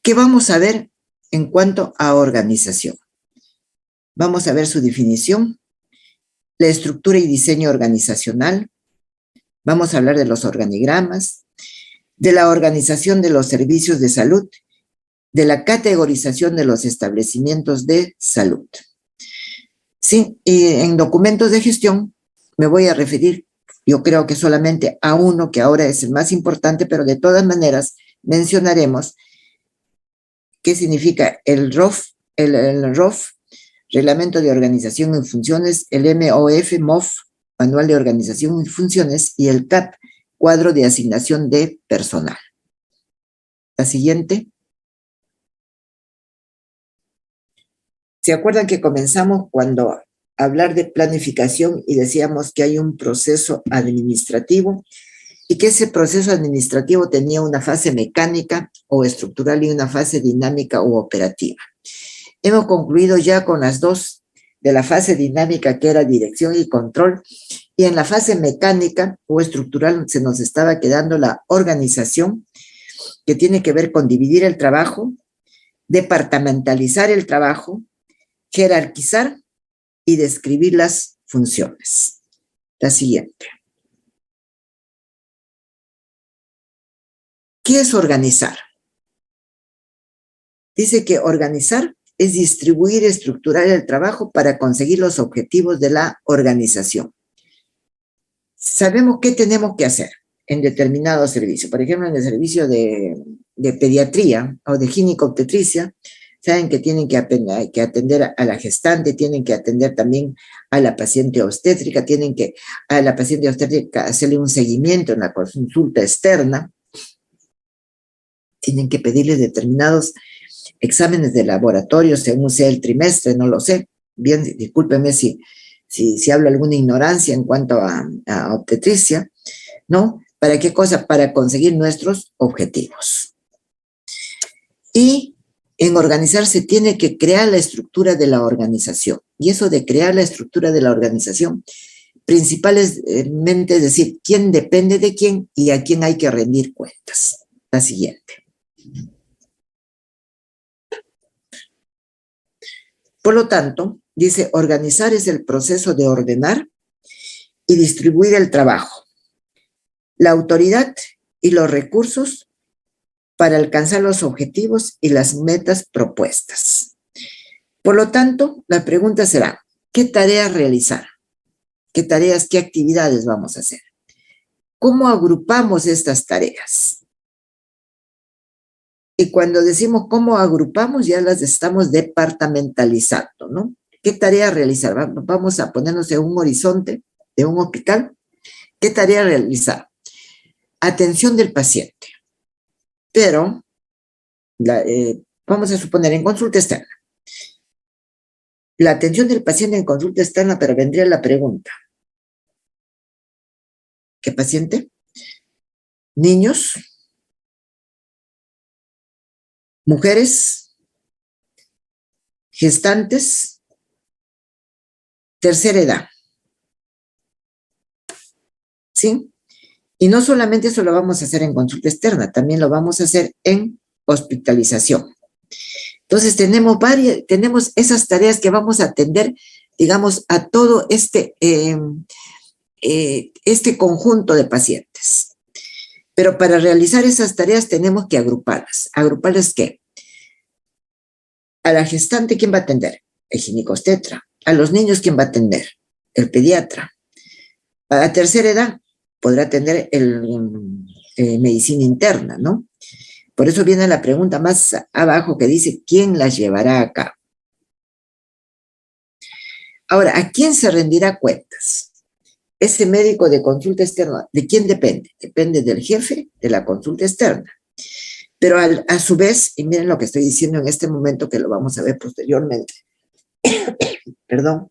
¿Qué vamos a ver en cuanto a organización? Vamos a ver su definición, la estructura y diseño organizacional. Vamos a hablar de los organigramas, de la organización de los servicios de salud, de la categorización de los establecimientos de salud. Sí, y en documentos de gestión me voy a referir, yo creo que solamente a uno, que ahora es el más importante, pero de todas maneras mencionaremos qué significa el ROF, el ROF, Reglamento de Organización y Funciones, el MOF, Manual de Organización y Funciones, y el CAP, Cuadro de Asignación de Personal. La siguiente. ¿Se acuerdan que comenzamos cuando hablar de planificación y decíamos que hay un proceso administrativo y que ese proceso administrativo tenía una fase mecánica o estructural y una fase dinámica o operativa? Hemos concluido ya con las dos de la fase dinámica, que era dirección y control, y en la fase mecánica o estructural se nos estaba quedando la organización, que tiene que ver con dividir el trabajo, departamentalizar el trabajo, jerarquizar y describir las funciones. La siguiente. ¿Qué es organizar? Dice que organizar es distribuir y estructurar el trabajo para conseguir los objetivos de la organización. Sabemos qué tenemos que hacer en determinado servicio. Por ejemplo, en el servicio de pediatría o de ginecobstetricia, saben que tienen que atender a la gestante, tienen que atender también a la paciente obstétrica, tienen que a la paciente obstétrica hacerle un seguimiento en la consulta externa, tienen que pedirle determinados exámenes de laboratorio según sea el trimestre, no lo sé. Bien, discúlpeme si hablo alguna ignorancia en cuanto a obstetricia, ¿no? ¿Para qué cosa? Para conseguir nuestros objetivos. Y en organizarse tiene que crear la estructura de la organización. Y eso de crear la estructura de la organización, principalmente es decir, quién depende de quién y a quién hay que rendir cuentas. La siguiente. Por lo tanto, dice, organizar es el proceso de ordenar y distribuir el trabajo, la autoridad y los recursos para alcanzar los objetivos y las metas propuestas. Por lo tanto, la pregunta será, ¿qué tareas realizar? ¿Qué tareas, qué actividades vamos a hacer? ¿Cómo agrupamos estas tareas? Y cuando decimos cómo agrupamos, ya las estamos departamentalizando, ¿no? ¿Qué tarea realizar? Vamos a ponernos en un horizonte de un hospital. ¿Qué tarea realizar? Atención del paciente. Pero, vamos a suponer en consulta externa. La atención del paciente en consulta externa, pero vendría la pregunta. ¿Qué paciente? Niños, mujeres, gestantes, tercera edad. ¿Sí? Y no solamente eso lo vamos a hacer en consulta externa, también lo vamos a hacer en hospitalización. Entonces tenemos esas tareas que vamos a atender, digamos, a todo este conjunto de pacientes. Pero para realizar esas tareas tenemos que agruparlas. ¿Agruparlas qué? A la gestante, ¿quién va a atender? El ginecobstetra. A los niños, ¿quién va a atender? El pediatra. A la tercera edad podrá atender medicina interna, ¿no? Por eso viene la pregunta más abajo que dice, ¿quién las llevará a cabo? Ahora, ¿a quién se rendirá cuentas? Ese médico de consulta externa, ¿de quién depende? Depende del jefe de la consulta externa. Pero a su vez, y miren lo que estoy diciendo en este momento, que lo vamos a ver posteriormente, perdón,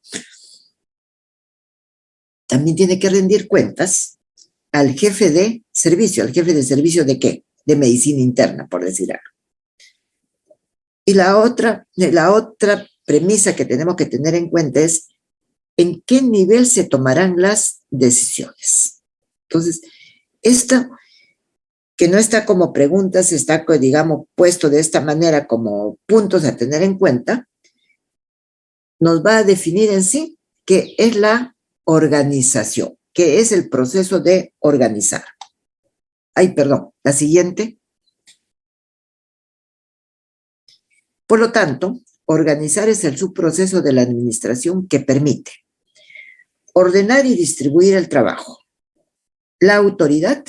también tiene que rendir cuentas al jefe de servicio. ¿Al jefe de servicio de qué? De medicina interna, por decir algo. Y la otra premisa que tenemos que tener en cuenta es en qué nivel se tomarán las decisiones. Entonces, esto que no está como preguntas, está, digamos, puesto de esta manera como puntos a tener en cuenta, nos va a definir en sí qué es la organización, qué es el proceso de organizar. Ay, perdón, la siguiente. Por lo tanto, organizar es el subproceso de la administración que permite ordenar y distribuir el trabajo, la autoridad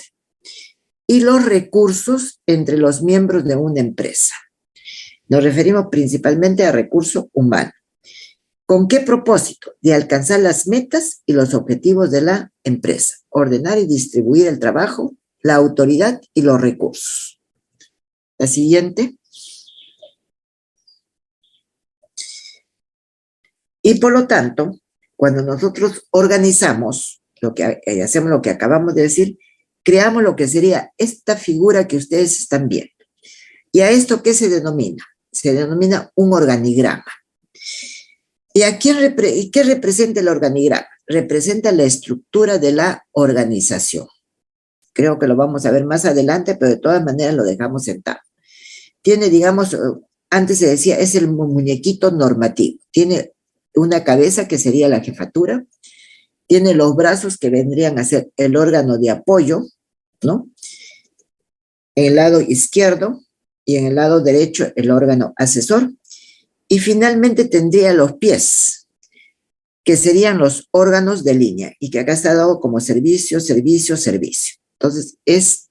y los recursos entre los miembros de una empresa. Nos referimos principalmente a recurso humano. ¿Con qué propósito? De alcanzar las metas y los objetivos de la empresa. Ordenar y distribuir el trabajo, la autoridad y los recursos. La siguiente. Y por lo tanto, cuando nosotros organizamos, hacemos lo que acabamos de decir, creamos lo que sería esta figura que ustedes están viendo. ¿Y a esto qué se denomina? Se denomina un organigrama. ¿Y qué representa el organigrama? Representa la estructura de la organización. Creo que lo vamos a ver más adelante, pero de todas maneras lo dejamos sentado. Tiene, digamos, antes se decía, es el muñequito normativo. Tiene una cabeza que sería la jefatura, tiene los brazos que vendrían a ser el órgano de apoyo, ¿no? En el lado izquierdo y en el lado derecho el órgano asesor, y finalmente tendría los pies, que serían los órganos de línea, y que acá está dado como servicio, servicio, servicio. Entonces,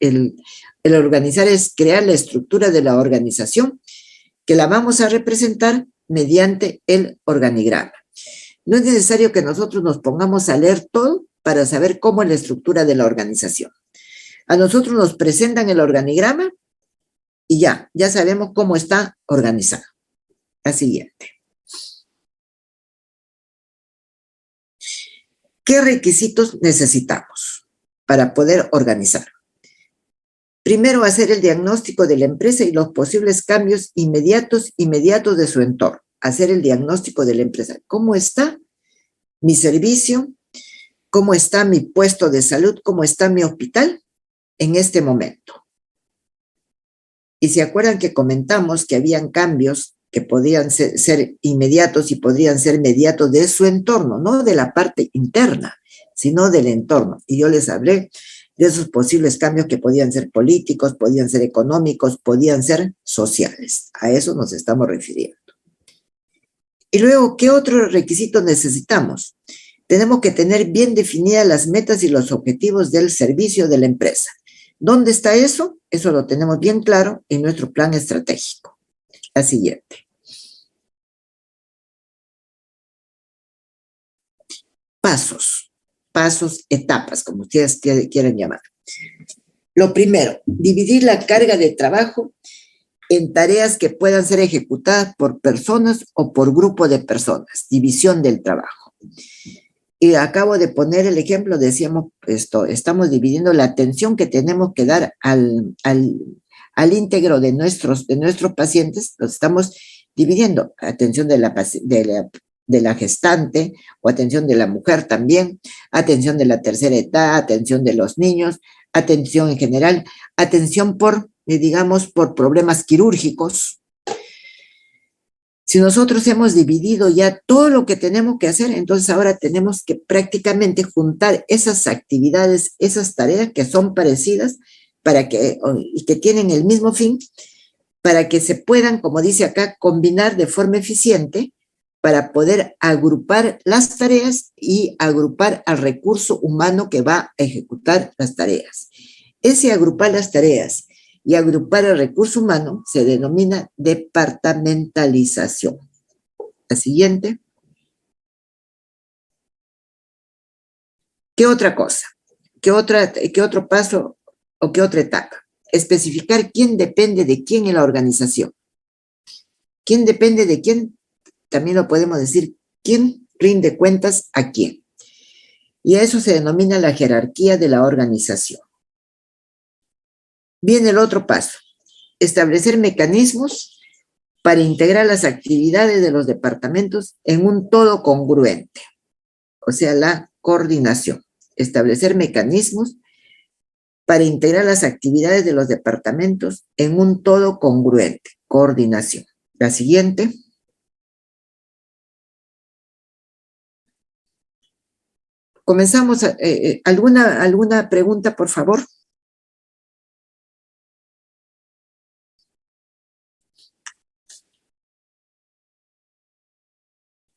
el organizar es crear la estructura de la organización, que la vamos a representar mediante el organigrama. No es necesario que nosotros nos pongamos a leer todo para saber cómo es la estructura de la organización. A nosotros nos presentan el organigrama y ya sabemos cómo está organizado. La siguiente. ¿Qué requisitos necesitamos para poder organizar? Primero, hacer el diagnóstico de la empresa y los posibles cambios inmediatos de su entorno. Hacer el diagnóstico de la empresa. ¿Cómo está mi servicio? ¿Cómo está mi puesto de salud? ¿Cómo está mi hospital en este momento? Y se acuerdan que comentamos que habían cambios que podían ser inmediatos y podrían ser mediatos de su entorno, no de la parte interna, sino del entorno. Y yo les hablé de esos posibles cambios que podían ser políticos, podían ser económicos, podían ser sociales. A eso nos estamos refiriendo. Y luego, ¿qué otros requisitos necesitamos? Tenemos que tener bien definidas las metas y los objetivos del servicio de la empresa. ¿Dónde está eso? Eso lo tenemos bien claro en nuestro plan estratégico. La siguiente. Pasos, etapas, como ustedes quieran llamar. Lo primero, dividir la carga de trabajo en tareas que puedan ser ejecutadas por personas o por grupo de personas. División del trabajo. Y acabo de poner el ejemplo, decíamos estamos dividiendo la atención que tenemos que dar al íntegro de nuestros pacientes, los estamos dividiendo. Atención de la gestante, o atención de la mujer también, atención de la tercera edad, atención de los niños, atención en general, atención por problemas quirúrgicos. Si nosotros hemos dividido ya todo lo que tenemos que hacer, entonces ahora tenemos que prácticamente juntar esas actividades, esas tareas que son parecidas y que tienen el mismo fin, para que se puedan, como dice acá, combinar de forma eficiente para poder agrupar las tareas y agrupar al recurso humano que va a ejecutar las tareas. Ese agrupar las tareas y agrupar el recurso humano se denomina departamentalización. La siguiente. ¿Qué otra cosa? ¿Qué otro paso o qué otra etapa? Especificar quién depende de quién en la organización. ¿Quién depende de quién? También lo podemos decir, ¿quién rinde cuentas a quién? Y a eso se denomina la jerarquía de la organización. Viene el otro paso. Establecer mecanismos para integrar las actividades de los departamentos en un todo congruente, o sea, la coordinación. Establecer mecanismos para integrar las actividades de los departamentos en un todo congruente, coordinación. La siguiente. Comenzamos. ¿Alguna pregunta, por favor?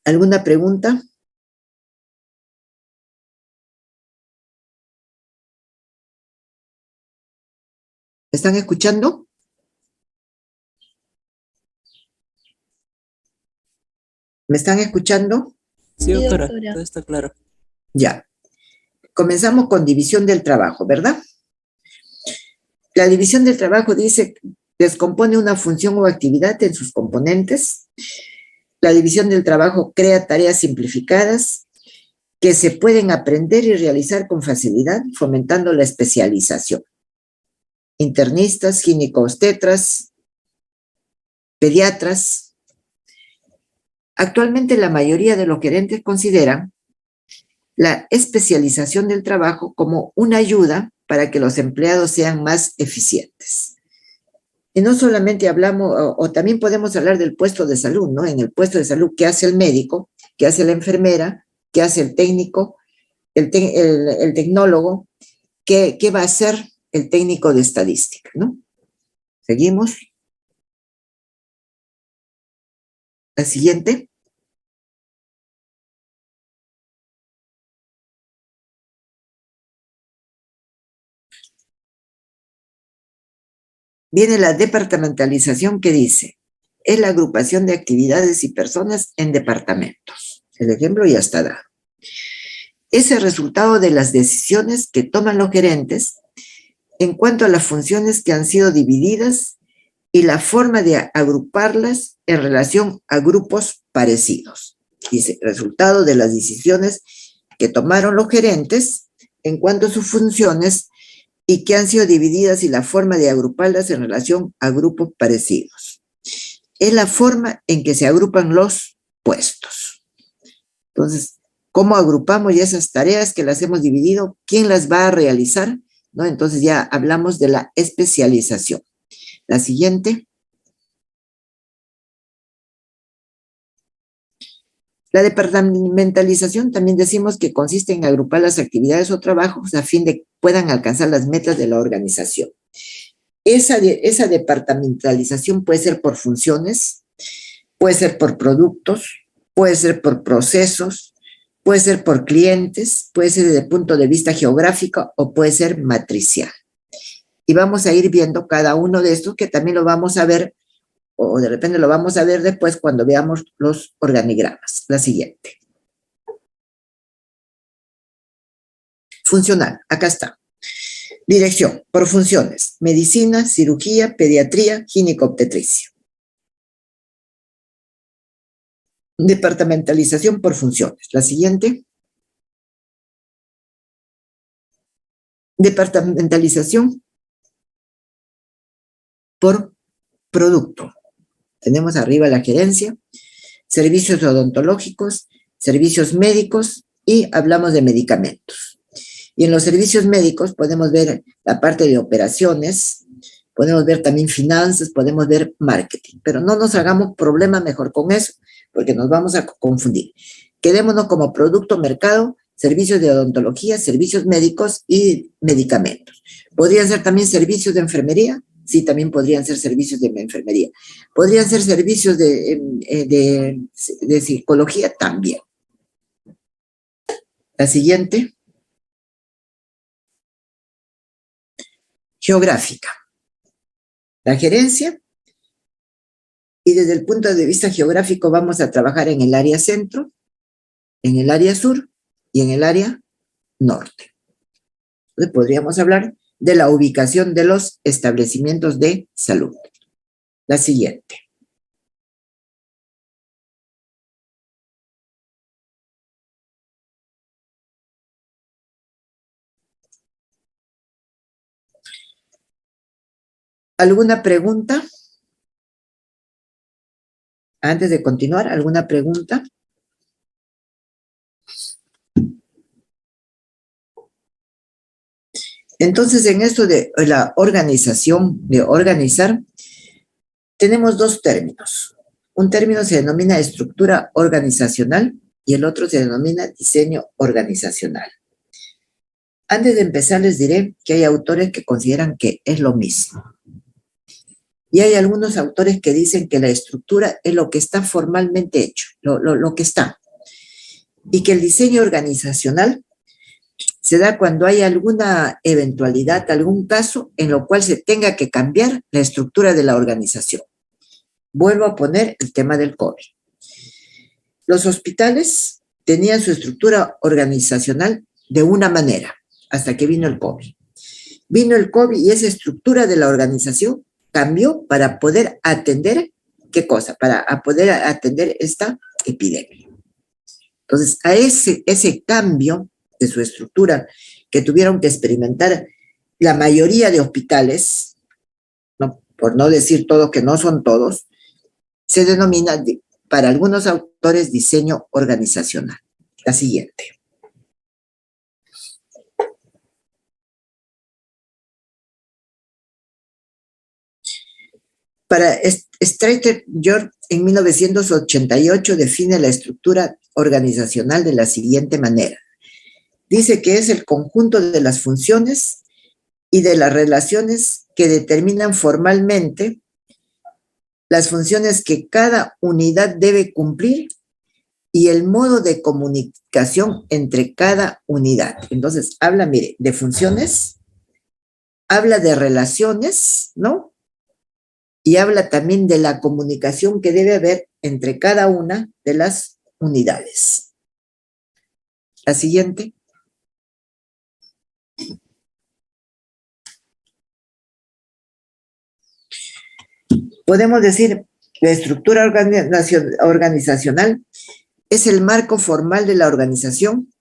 ¿Alguna pregunta? ¿Están escuchando? ¿Me están escuchando? Sí, Sí, doctora, doctora. todo está claro. Ya. Comenzamos con división del trabajo, ¿verdad? La división del trabajo dice, descompone una función o actividad en sus componentes. La división del trabajo crea tareas simplificadas que se pueden aprender y realizar con facilidad, fomentando la especialización. Internistas, ginecobstetras, pediatras. Actualmente la mayoría de los gerentes consideran la especialización del trabajo como una ayuda para que los empleados sean más eficientes. Y no solamente hablamos, o también podemos hablar del puesto de salud, ¿no? En el puesto de salud, ¿qué hace el médico? ¿Qué hace la enfermera? ¿Qué hace el técnico? El tecnólogo. ¿Qué va a hacer el técnico de estadística, ¿no? Seguimos. La siguiente. Viene la departamentalización que dice, es la agrupación de actividades y personas en departamentos. El ejemplo ya está dado. Es el resultado de las decisiones que toman los gerentes en cuanto a las funciones que han sido divididas y la forma de agruparlas en relación a grupos parecidos. Dice, resultado de las decisiones que tomaron los gerentes en cuanto a sus funciones y que han sido divididas y la forma de agruparlas en relación a grupos parecidos. Es la forma en que se agrupan los puestos. Entonces, ¿cómo agrupamos ya esas tareas que las hemos dividido? ¿Quién las va a realizar? ¿No? Entonces ya hablamos de la especialización. La siguiente. La departamentalización también decimos que consiste en agrupar las actividades o trabajos a fin de que puedan alcanzar las metas de la organización. Esa departamentalización puede ser por funciones, puede ser por productos, puede ser por procesos, puede ser por clientes, puede ser desde el punto de vista geográfico o puede ser matricial. Y vamos a ir viendo cada uno de estos que también lo vamos a ver o de repente lo vamos a ver después cuando veamos los organigramas. La siguiente. Funcional, acá está. Dirección, por funciones, medicina, cirugía, pediatría, ginecobstetricia. Departamentalización por funciones. La siguiente. Departamentalización por producto. Tenemos arriba la gerencia, servicios odontológicos, servicios médicos y hablamos de medicamentos. Y en los servicios médicos podemos ver la parte de operaciones, podemos ver también finanzas, podemos ver marketing, pero no nos hagamos problema mejor con eso, porque nos vamos a confundir. Quedémonos como producto, mercado, servicios de odontología, servicios médicos y medicamentos. ¿Podrían ser también servicios de enfermería? Sí, también podrían ser servicios de enfermería. ¿Podrían ser servicios de psicología? También. La siguiente. Geográfica. La gerencia. Y desde el punto de vista geográfico vamos a trabajar en el área centro, en el área sur y en el área norte. Entonces podríamos hablar de la ubicación de los establecimientos de salud. La siguiente. ¿Alguna pregunta? Antes de continuar, ¿alguna pregunta? Entonces, en esto de la organización, de organizar, tenemos dos términos. Un término se denomina estructura organizacional y el otro se denomina diseño organizacional. Antes de empezar, les diré que hay autores que consideran que es lo mismo. Y hay algunos autores que dicen que la estructura es lo que está formalmente hecho, lo que está. Y que el diseño organizacional se da cuando hay alguna eventualidad, algún caso en lo cual se tenga que cambiar la estructura de la organización. Vuelvo a poner el tema del COVID. Los hospitales tenían su estructura organizacional de una manera, hasta que vino el COVID. Vino el COVID y esa estructura de la organización cambió para poder atender, ¿qué cosa? Para poder atender esta epidemia. Entonces, a ese cambio de su estructura que tuvieron que experimentar la mayoría de hospitales, ¿no? Por no decir todos, que no son todos, se denomina, para algunos autores, diseño organizacional. La siguiente. Para Strater York, en 1988 define la estructura organizacional de la siguiente manera. Dice que es el conjunto de las funciones y de las relaciones que determinan formalmente las funciones que cada unidad debe cumplir y el modo de comunicación entre cada unidad. Entonces, habla, mire, de funciones, habla de relaciones, ¿no? Y habla también de la comunicación que debe haber entre cada una de las unidades. La siguiente. Podemos decir, la estructura organizacional es el marco formal de la organización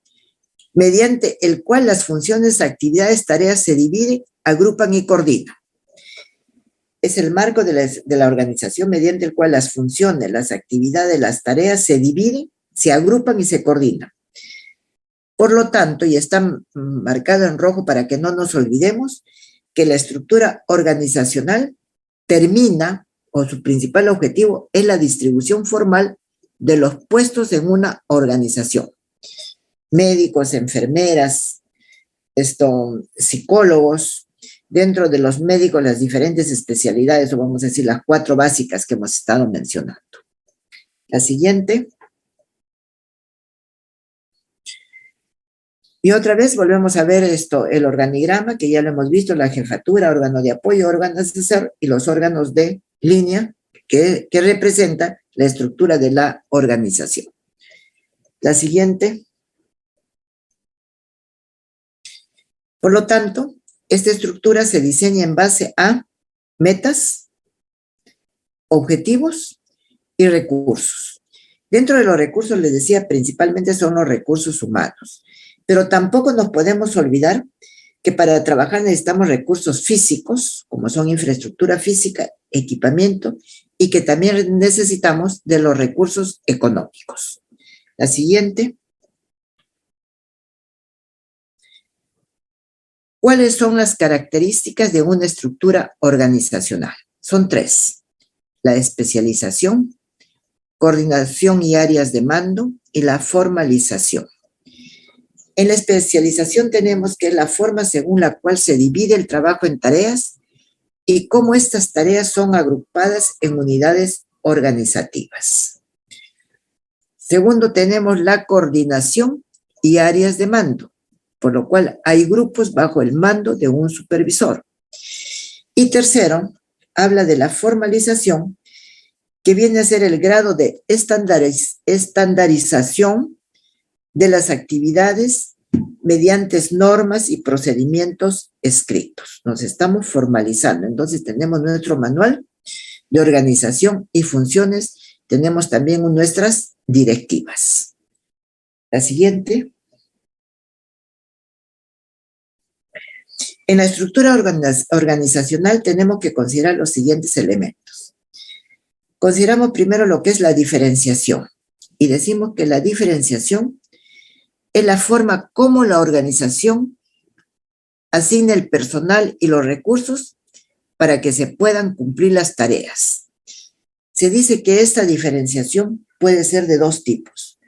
mediante el cual las funciones, actividades, tareas se dividen, agrupan y coordinan. Es el marco de la organización mediante el cual las funciones, las actividades, las tareas se dividen, se agrupan y se coordinan. Por lo tanto, y está marcado en rojo para que no nos olvidemos, que la estructura organizacional termina, o su principal objetivo, es la distribución formal de los puestos en una organización. Médicos, enfermeras, psicólogos, dentro de los médicos las diferentes especialidades, o vamos a decir las 4 básicas que hemos estado mencionando. La siguiente. Y otra vez volvemos a ver el organigrama, que ya lo hemos visto, la jefatura, órgano de apoyo, órgano asesor y los órganos de línea que representa la estructura de la organización. La siguiente. Por lo tanto, esta estructura se diseña en base a metas, objetivos y recursos. Dentro de los recursos, les decía, principalmente son los recursos humanos, pero tampoco nos podemos olvidar que para trabajar necesitamos recursos físicos, como son infraestructura física, equipamiento, y que también necesitamos de los recursos económicos. La siguiente. ¿Cuáles son las características de una estructura organizacional? Son 3. La especialización, coordinación y áreas de mando, y la formalización. En la especialización tenemos que es la forma según la cual se divide el trabajo en tareas y cómo estas tareas son agrupadas en unidades organizativas. Segundo, tenemos la coordinación y áreas de mando, por lo cual hay grupos bajo el mando de un supervisor. Y tercero, habla de la formalización, que viene a ser el grado de estandarización de las actividades mediante normas y procedimientos escritos. Nos estamos formalizando. Entonces tenemos nuestro manual de organización y funciones. Tenemos también nuestras directivas. La siguiente. En la estructura organizacional tenemos que considerar los siguientes elementos. Consideramos primero lo que es la diferenciación. Y decimos que la diferenciación es la forma como la organización asigna el personal y los recursos para que se puedan cumplir las tareas. Se dice que esta diferenciación puede ser de 2 tipos.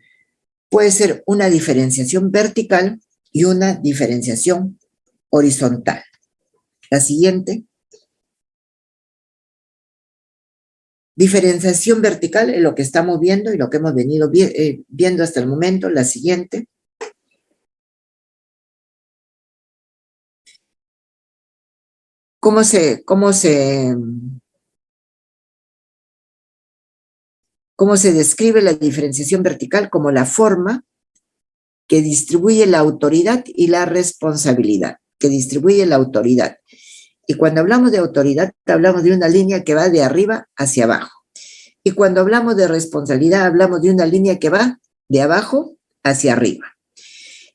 Puede ser una diferenciación vertical y una diferenciación horizontal. La siguiente. Diferenciación vertical es lo que estamos viendo y lo que hemos venido viendo hasta el momento. La siguiente. ¿Cómo se ¿Cómo se describe la diferenciación vertical? Como la forma que distribuye la autoridad y la responsabilidad, que distribuye la autoridad. Y cuando hablamos de autoridad, hablamos de una línea que va de arriba hacia abajo. Y cuando hablamos de responsabilidad, hablamos de una línea que va de abajo hacia arriba.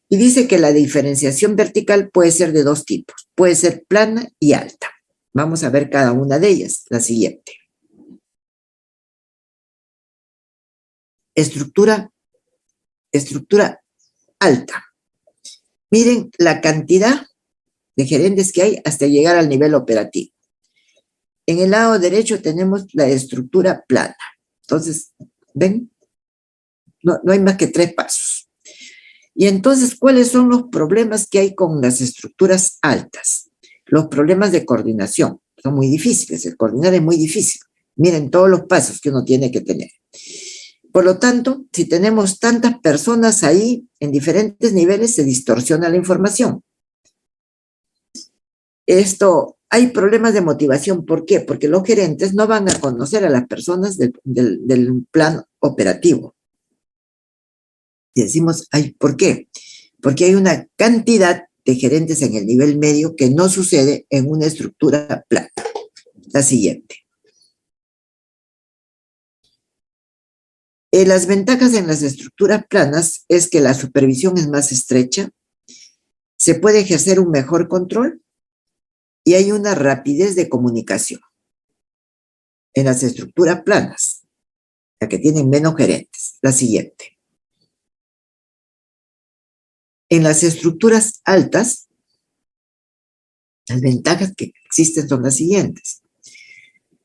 Y dice que la diferenciación vertical puede ser de dos tipos. Puede ser plana y alta. Vamos a ver cada una de ellas. La siguiente. Estructura alta. Miren la cantidad de gerentes que hay hasta llegar al nivel operativo. En el lado derecho tenemos la estructura plana. Entonces, ¿ven? No hay más que 3 pasos. Y entonces, ¿cuáles son los problemas que hay con las estructuras altas? Los problemas de coordinación son muy difíciles. El coordinar es muy difícil. Miren todos los pasos que uno tiene que tener. Por lo tanto, si tenemos tantas personas ahí en diferentes niveles, se distorsiona la información. Hay problemas de motivación. ¿Por qué? Porque los gerentes no van a conocer a las personas del plan operativo. Y decimos, ¿por qué? Porque hay una cantidad de gerentes en el nivel medio que no sucede en una estructura plana. La siguiente. Las ventajas en las estructuras planas es que la supervisión es más estrecha, se puede ejercer un mejor control y hay una rapidez de comunicación. En las estructuras planas, la que tienen menos gerentes. La siguiente. En las estructuras altas, las ventajas que existen son las siguientes.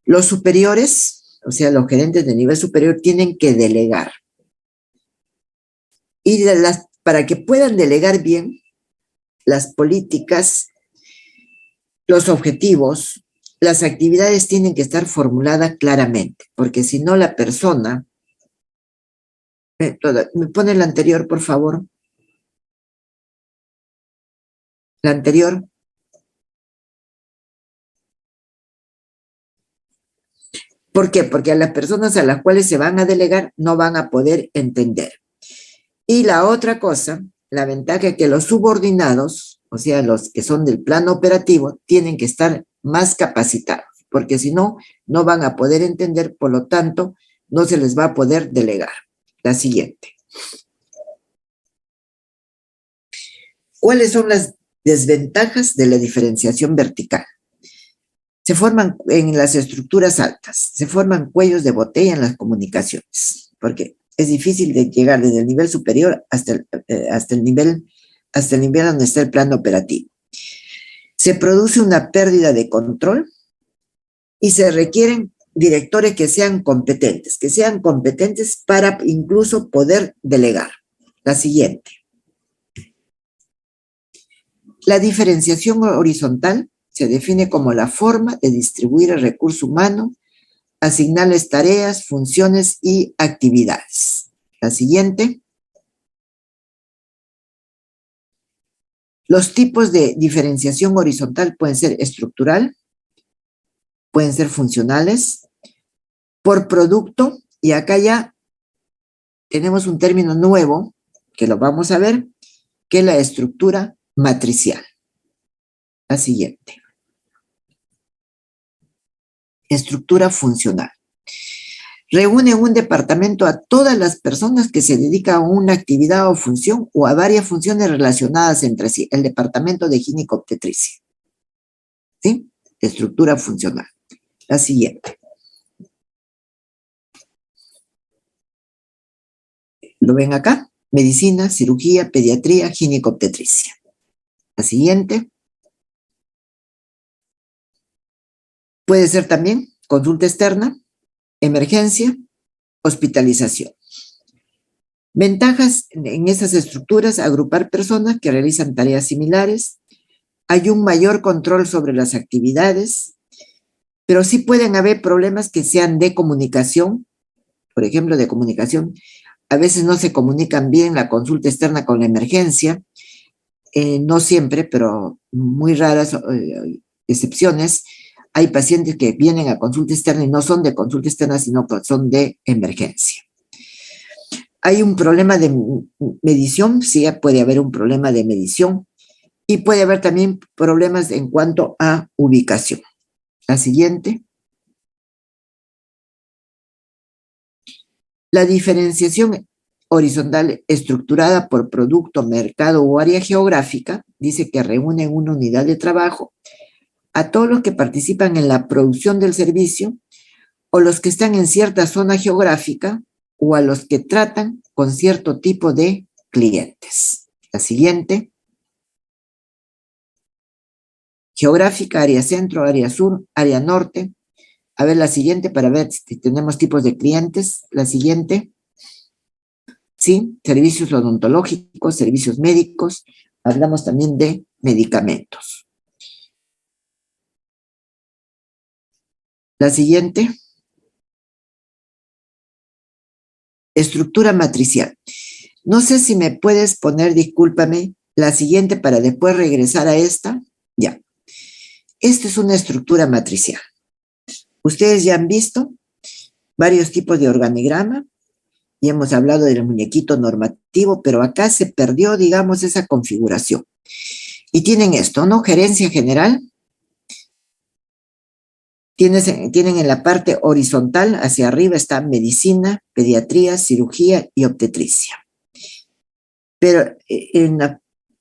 Los superiores, o sea, los gerentes de nivel superior, tienen que delegar. Y para que puedan delegar bien, las políticas, los objetivos, las actividades tienen que estar formuladas claramente, porque si no la persona... ¿Me pone la anterior, por favor? La anterior. ¿Por qué? Porque a las personas a las cuales se van a delegar no van a poder entender. Y la otra cosa, la ventaja es que los subordinados, o sea, los que son del plano operativo, tienen que estar más capacitados, porque si no, no van a poder entender, por lo tanto, no se les va a poder delegar. La siguiente. ¿Cuáles son las desventajas de la diferenciación vertical? Se forman en las estructuras altas, se forman cuellos de botella en las comunicaciones, porque es difícil de llegar desde el nivel superior hasta el nivel donde está el plano operativo. Se produce una pérdida de control y se requieren directores que sean competentes para incluso poder delegar. La siguiente. La diferenciación horizontal se define como la forma de distribuir el recurso humano, asignarles tareas, funciones y actividades. La siguiente. Los tipos de diferenciación horizontal pueden ser estructural, pueden ser funcionales, por producto, y acá ya tenemos un término nuevo, que lo vamos a ver, que es la estructura matricial. La siguiente. Estructura funcional. Reúne en un departamento a todas las personas que se dedican a una actividad o función o a varias funciones relacionadas entre sí. El departamento de ginecobstetricia. ¿Sí? Estructura funcional. La siguiente. ¿Lo ven acá? Medicina, cirugía, pediatría, ginecobstetricia. La siguiente. Puede ser también consulta externa, emergencia, hospitalización. Ventajas en esas estructuras: agrupar personas que realizan tareas similares, hay un mayor control sobre las actividades, pero sí pueden haber problemas que sean de comunicación, por ejemplo, de comunicación. A veces no se comunican bien la consulta externa con la emergencia, no siempre, pero muy raras excepciones. hay pacientes que vienen a consulta externa y no son de consulta externa, sino que son de emergencia. ¿Hay un problema de medición? Sí, puede haber un problema de medición y puede haber también problemas en cuanto a ubicación. La siguiente. La diferenciación horizontal estructurada por producto, mercado o área geográfica dice que reúne en una unidad de trabajo a todos los que participan en la producción del servicio o los que están en cierta zona geográfica o a los que tratan con cierto tipo de clientes. La siguiente. Geográfica, área centro, área sur, área norte. A ver la siguiente para ver si tenemos tipos de clientes. La siguiente. Sí, servicios odontológicos, servicios médicos. Hablamos también de medicamentos. La siguiente. Estructura matricial. No sé si me puedes poner, discúlpame, la siguiente para después regresar a esta. Ya. Esta es una estructura matricial. Ustedes ya han visto varios tipos de organigrama y hemos hablado del muñequito normativo, pero acá se perdió, digamos, esa configuración. Y tienen esto, ¿no? Gerencia general. Tienen en la parte horizontal, hacia arriba está medicina, pediatría, cirugía y obstetricia. Pero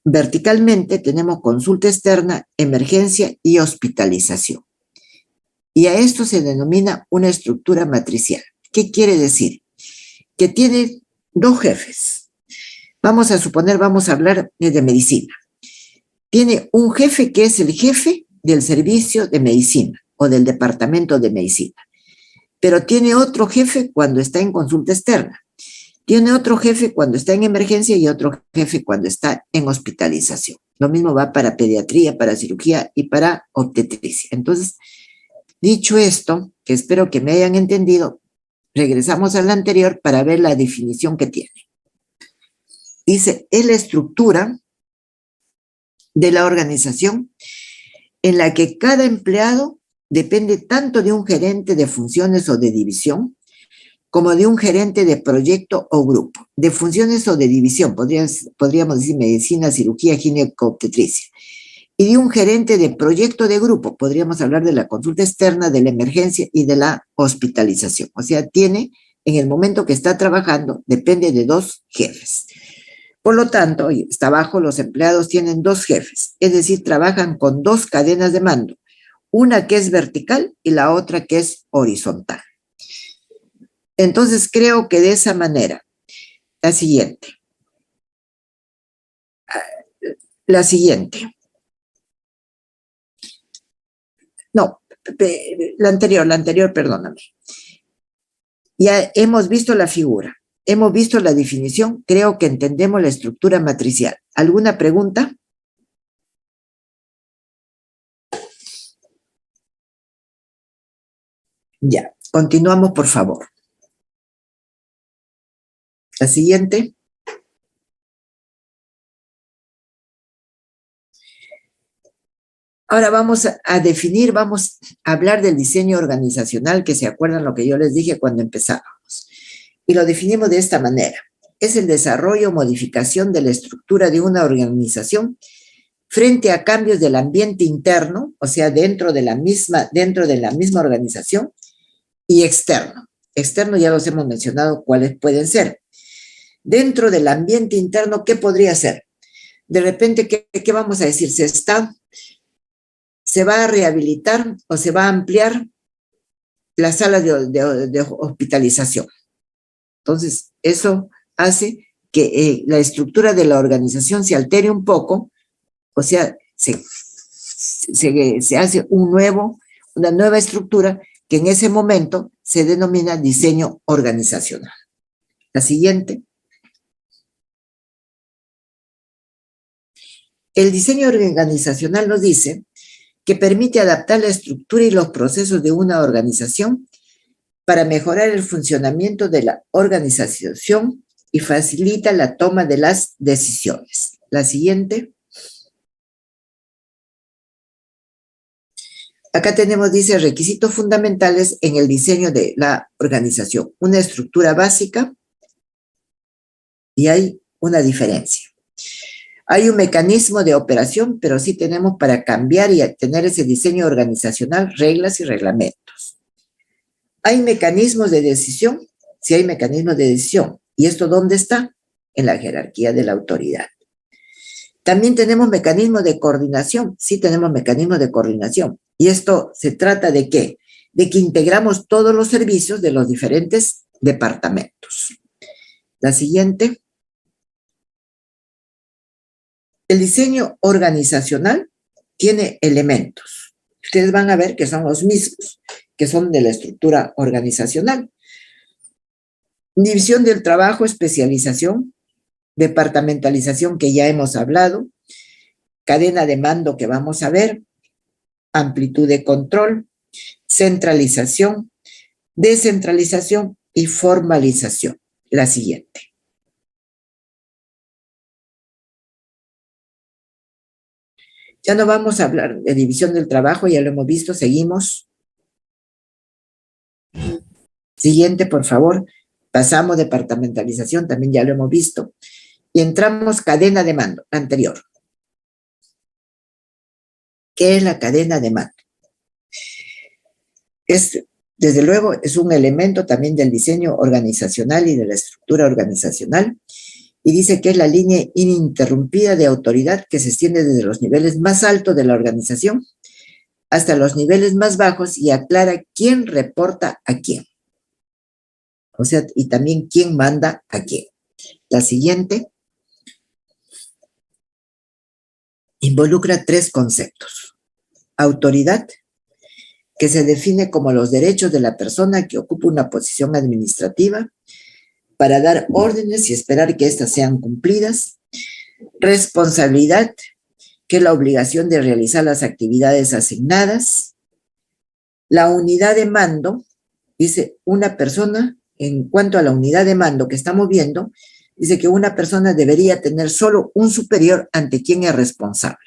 verticalmente tenemos consulta externa, emergencia y hospitalización. Y a esto se denomina una estructura matricial. ¿Qué quiere decir? Que tiene dos jefes. Vamos a suponer, vamos a hablar de medicina. Tiene un jefe que es el jefe del servicio de medicina o del departamento de medicina. Pero tiene otro jefe cuando está en consulta externa. Tiene otro jefe cuando está en emergencia y otro jefe cuando está en hospitalización. Lo mismo va para pediatría, para cirugía y para obstetricia. Entonces, dicho esto, que espero que me hayan entendido, regresamos al anterior para ver la definición que tiene. Dice, es la estructura de la organización en la que cada empleado depende tanto de un gerente de funciones o de división como de un gerente de proyecto o grupo. De funciones o de división, podríamos decir medicina, cirugía, gineco-obstetricia. Y de un gerente de proyecto de grupo, podríamos hablar de la consulta externa, de la emergencia y de la hospitalización. O sea, tiene, en el momento que está trabajando, depende de dos jefes. Por lo tanto, está abajo, los empleados tienen dos jefes, es decir, trabajan con dos cadenas de mando, una que es vertical y la otra que es horizontal. Entonces, creo que de esa manera, la siguiente. No, la anterior, perdóname. Ya hemos visto la figura, hemos visto la definición, creo que entendemos la estructura matricial. ¿Alguna pregunta? Ya, continuamos, por favor. La siguiente. Ahora vamos a definir, vamos a hablar del diseño organizacional, que se acuerdan lo que yo les dije cuando empezábamos. Y lo definimos de esta manera. Es el desarrollo o modificación de la estructura de una organización frente a cambios del ambiente interno, o sea, dentro de la misma organización, y externo. Externo ya los hemos mencionado cuáles pueden ser. Dentro del ambiente interno, ¿qué podría ser? De repente, ¿qué vamos a decir? ¿Se va a rehabilitar o se va a ampliar la sala de hospitalización? Entonces, eso hace que la estructura de la organización se altere un poco, o sea, se hace una nueva estructura que en ese momento se denomina diseño organizacional. La siguiente. El diseño organizacional nos dice que permite adaptar la estructura y los procesos de una organización para mejorar el funcionamiento de la organización y facilita la toma de las decisiones. La siguiente. Acá tenemos, dice, requisitos fundamentales en el diseño de la organización. Una estructura básica y hay una diferencia. Hay un mecanismo de operación, pero sí tenemos para cambiar y tener ese diseño organizacional, reglas y reglamentos. ¿Hay mecanismos de decisión? Sí hay mecanismos de decisión. ¿Y esto dónde está? En la jerarquía de la autoridad. También tenemos mecanismos de coordinación. Sí tenemos mecanismos de coordinación. ¿Y esto se trata de qué? De que integramos todos los servicios de los diferentes departamentos. La siguiente. El diseño organizacional tiene elementos. Ustedes van a ver que son los mismos, que son de la estructura organizacional. División del trabajo, especialización, departamentalización que ya hemos hablado, cadena de mando que vamos a ver, amplitud de control, centralización, descentralización y formalización. La siguiente. Ya no vamos a hablar de división del trabajo, ya lo hemos visto, seguimos. Siguiente, por favor. Pasamos departamentalización, también ya lo hemos visto. Y entramos cadena de mando, anterior. ¿Qué es la cadena de mando? Desde luego, es un elemento también del diseño organizacional y de la estructura organizacional. Y dice que es la línea ininterrumpida de autoridad que se extiende desde los niveles más altos de la organización hasta los niveles más bajos y aclara quién reporta a quién. O sea, y también quién manda a quién. La siguiente involucra 3 conceptos. Autoridad, que se define como los derechos de la persona que ocupa una posición administrativa para dar órdenes y esperar que éstas sean cumplidas. Responsabilidad, que es la obligación de realizar las actividades asignadas. La unidad de mando, dice una persona, en cuanto a la unidad de mando que estamos viendo, dice que una persona debería tener solo un superior ante quien es responsable,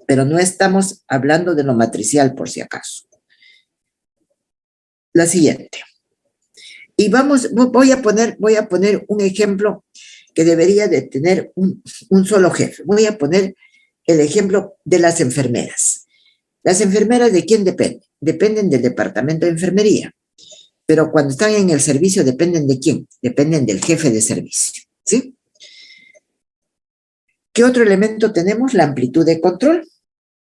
pero no estamos hablando de lo matricial por si acaso. La siguiente. Y voy a poner un ejemplo que debería de tener un solo jefe. Voy a poner el ejemplo de las enfermeras. ¿Las enfermeras de quién dependen? Dependen del departamento de enfermería. Pero cuando están en el servicio, ¿dependen de quién? Dependen del jefe de servicio, ¿sí? ¿Qué otro elemento tenemos? La amplitud de control.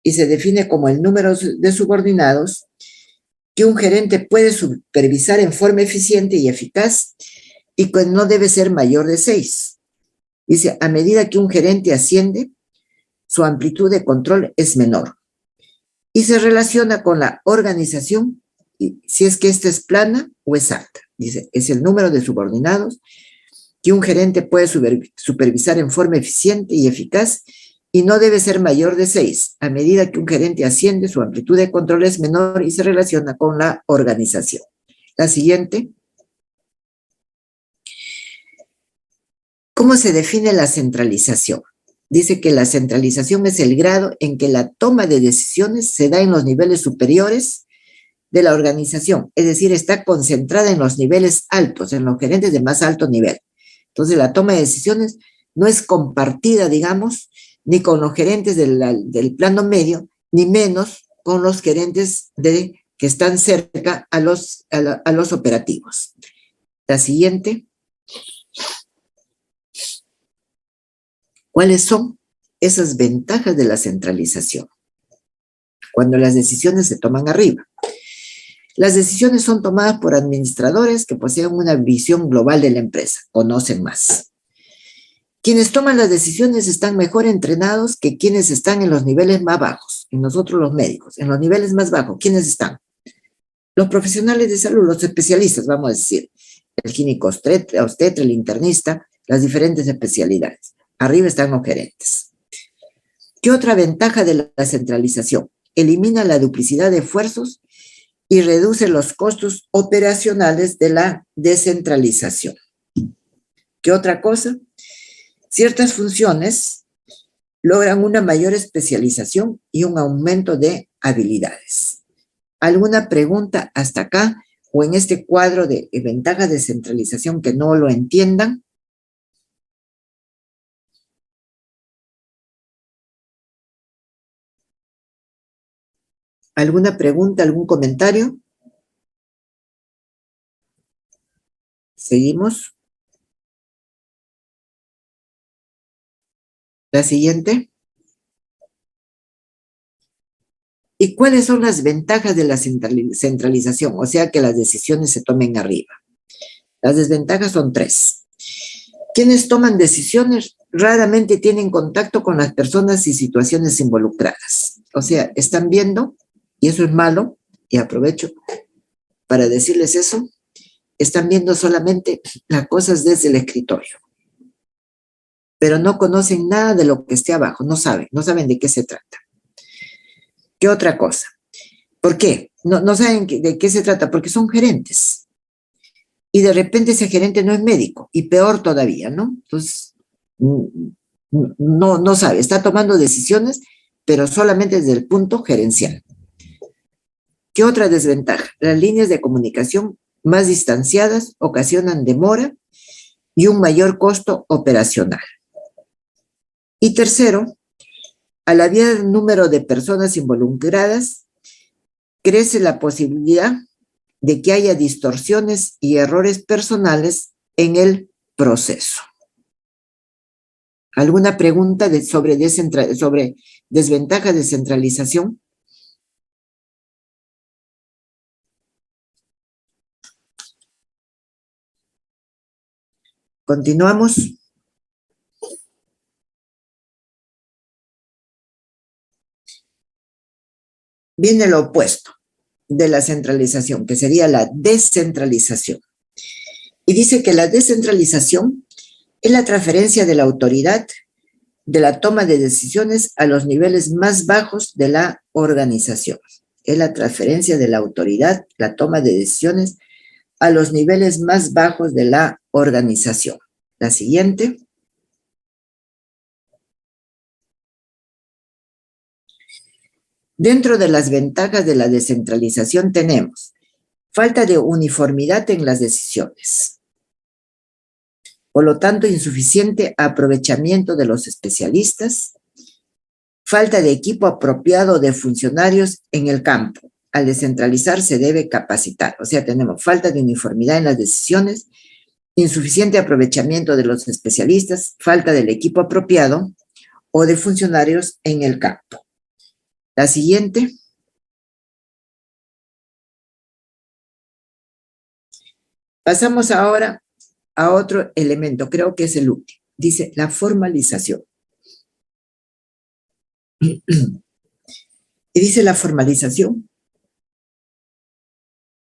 Y se define como el número de subordinados que un gerente puede supervisar en forma eficiente y eficaz y que no debe ser mayor de 6. Dice, a medida que un gerente asciende, su amplitud de control es menor. Y se relaciona con la organización, si es que esta es plana o es alta. Dice, es el número de subordinados que un gerente puede supervisar en forma eficiente y eficaz y no debe ser mayor de 6. A medida que un gerente asciende, su amplitud de control es menor y se relaciona con la organización. La siguiente. ¿Cómo se define la centralización? Dice que la centralización es el grado en que la toma de decisiones se da en los niveles superiores de la organización, es decir, está concentrada en los niveles altos, en los gerentes de más alto nivel. Entonces, la toma de decisiones no es compartida, digamos, ni con los gerentes del plano medio, ni menos con los gerentes que están cerca a los operativos. La siguiente. ¿Cuáles son esas ventajas de la centralización? Cuando las decisiones se toman arriba. Las decisiones son tomadas por administradores que poseen una visión global de la empresa, conocen más. Quienes toman las decisiones están mejor entrenados que quienes están en los niveles más bajos, en nosotros los médicos. En los niveles más bajos, ¿quiénes están? Los profesionales de salud, los especialistas, vamos a decir, el ginecólogo obstetra, el internista, las diferentes especialidades. Arriba están los gerentes. ¿Qué otra ventaja de la centralización? Elimina la duplicidad de esfuerzos y reduce los costos operacionales de la descentralización. ¿Qué otra cosa? Ciertas funciones logran una mayor especialización y un aumento de habilidades. ¿Alguna pregunta hasta acá o en este cuadro de ventajas de centralización que no lo entiendan? ¿Alguna pregunta, algún comentario? Seguimos. La siguiente. ¿Y cuáles son las ventajas de la centralización? O sea, que las decisiones se tomen arriba. Las desventajas son 3. Quienes toman decisiones raramente tienen contacto con las personas y situaciones involucradas. O sea, están viendo, y eso es malo, y aprovecho para decirles eso, están viendo solamente las cosas desde el escritorio, pero no conocen nada de lo que esté abajo, no saben de qué se trata. ¿Qué otra cosa? ¿Por qué? No saben de qué se trata, porque son gerentes. Y de repente ese gerente no es médico, y peor todavía, ¿no? Entonces, no sabe, está tomando decisiones, pero solamente desde el punto gerencial. ¿Qué otra desventaja? Las líneas de comunicación más distanciadas ocasionan demora y un mayor costo operacional. Y tercero, al haber número de personas involucradas, crece la posibilidad de que haya distorsiones y errores personales en el proceso. ¿Alguna pregunta sobre desventajas de centralización? Continuamos. Viene lo opuesto de la centralización, que sería la descentralización. Y dice que la descentralización es la transferencia de la autoridad de la toma de decisiones a los niveles más bajos de la organización. Es la transferencia de la autoridad, la toma de decisiones a los niveles más bajos de la organización. La siguiente. Dentro de las ventajas de la descentralización tenemos falta de uniformidad en las decisiones. Por lo tanto, insuficiente aprovechamiento de los especialistas, falta de equipo apropiado de funcionarios en el campo. Al descentralizar se debe capacitar, o sea, tenemos falta de uniformidad en las decisiones, insuficiente aprovechamiento de los especialistas, falta del equipo apropiado o de funcionarios en el campo. La siguiente. Pasamos ahora a otro elemento, creo que es el último. Dice la formalización. Y dice la formalización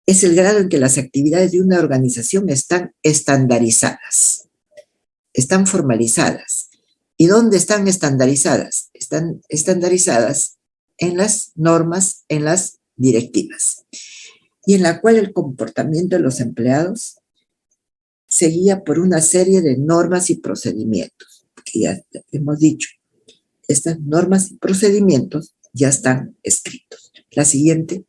es el grado en que las actividades de una organización están estandarizadas, están formalizadas. ¿Y dónde están estandarizadas? Están estandarizadas en las normas, en las directivas, y en la cual el comportamiento de los empleados se guía por una serie de normas y procedimientos, que ya hemos dicho, estas normas y procedimientos ya están escritos. La siguiente.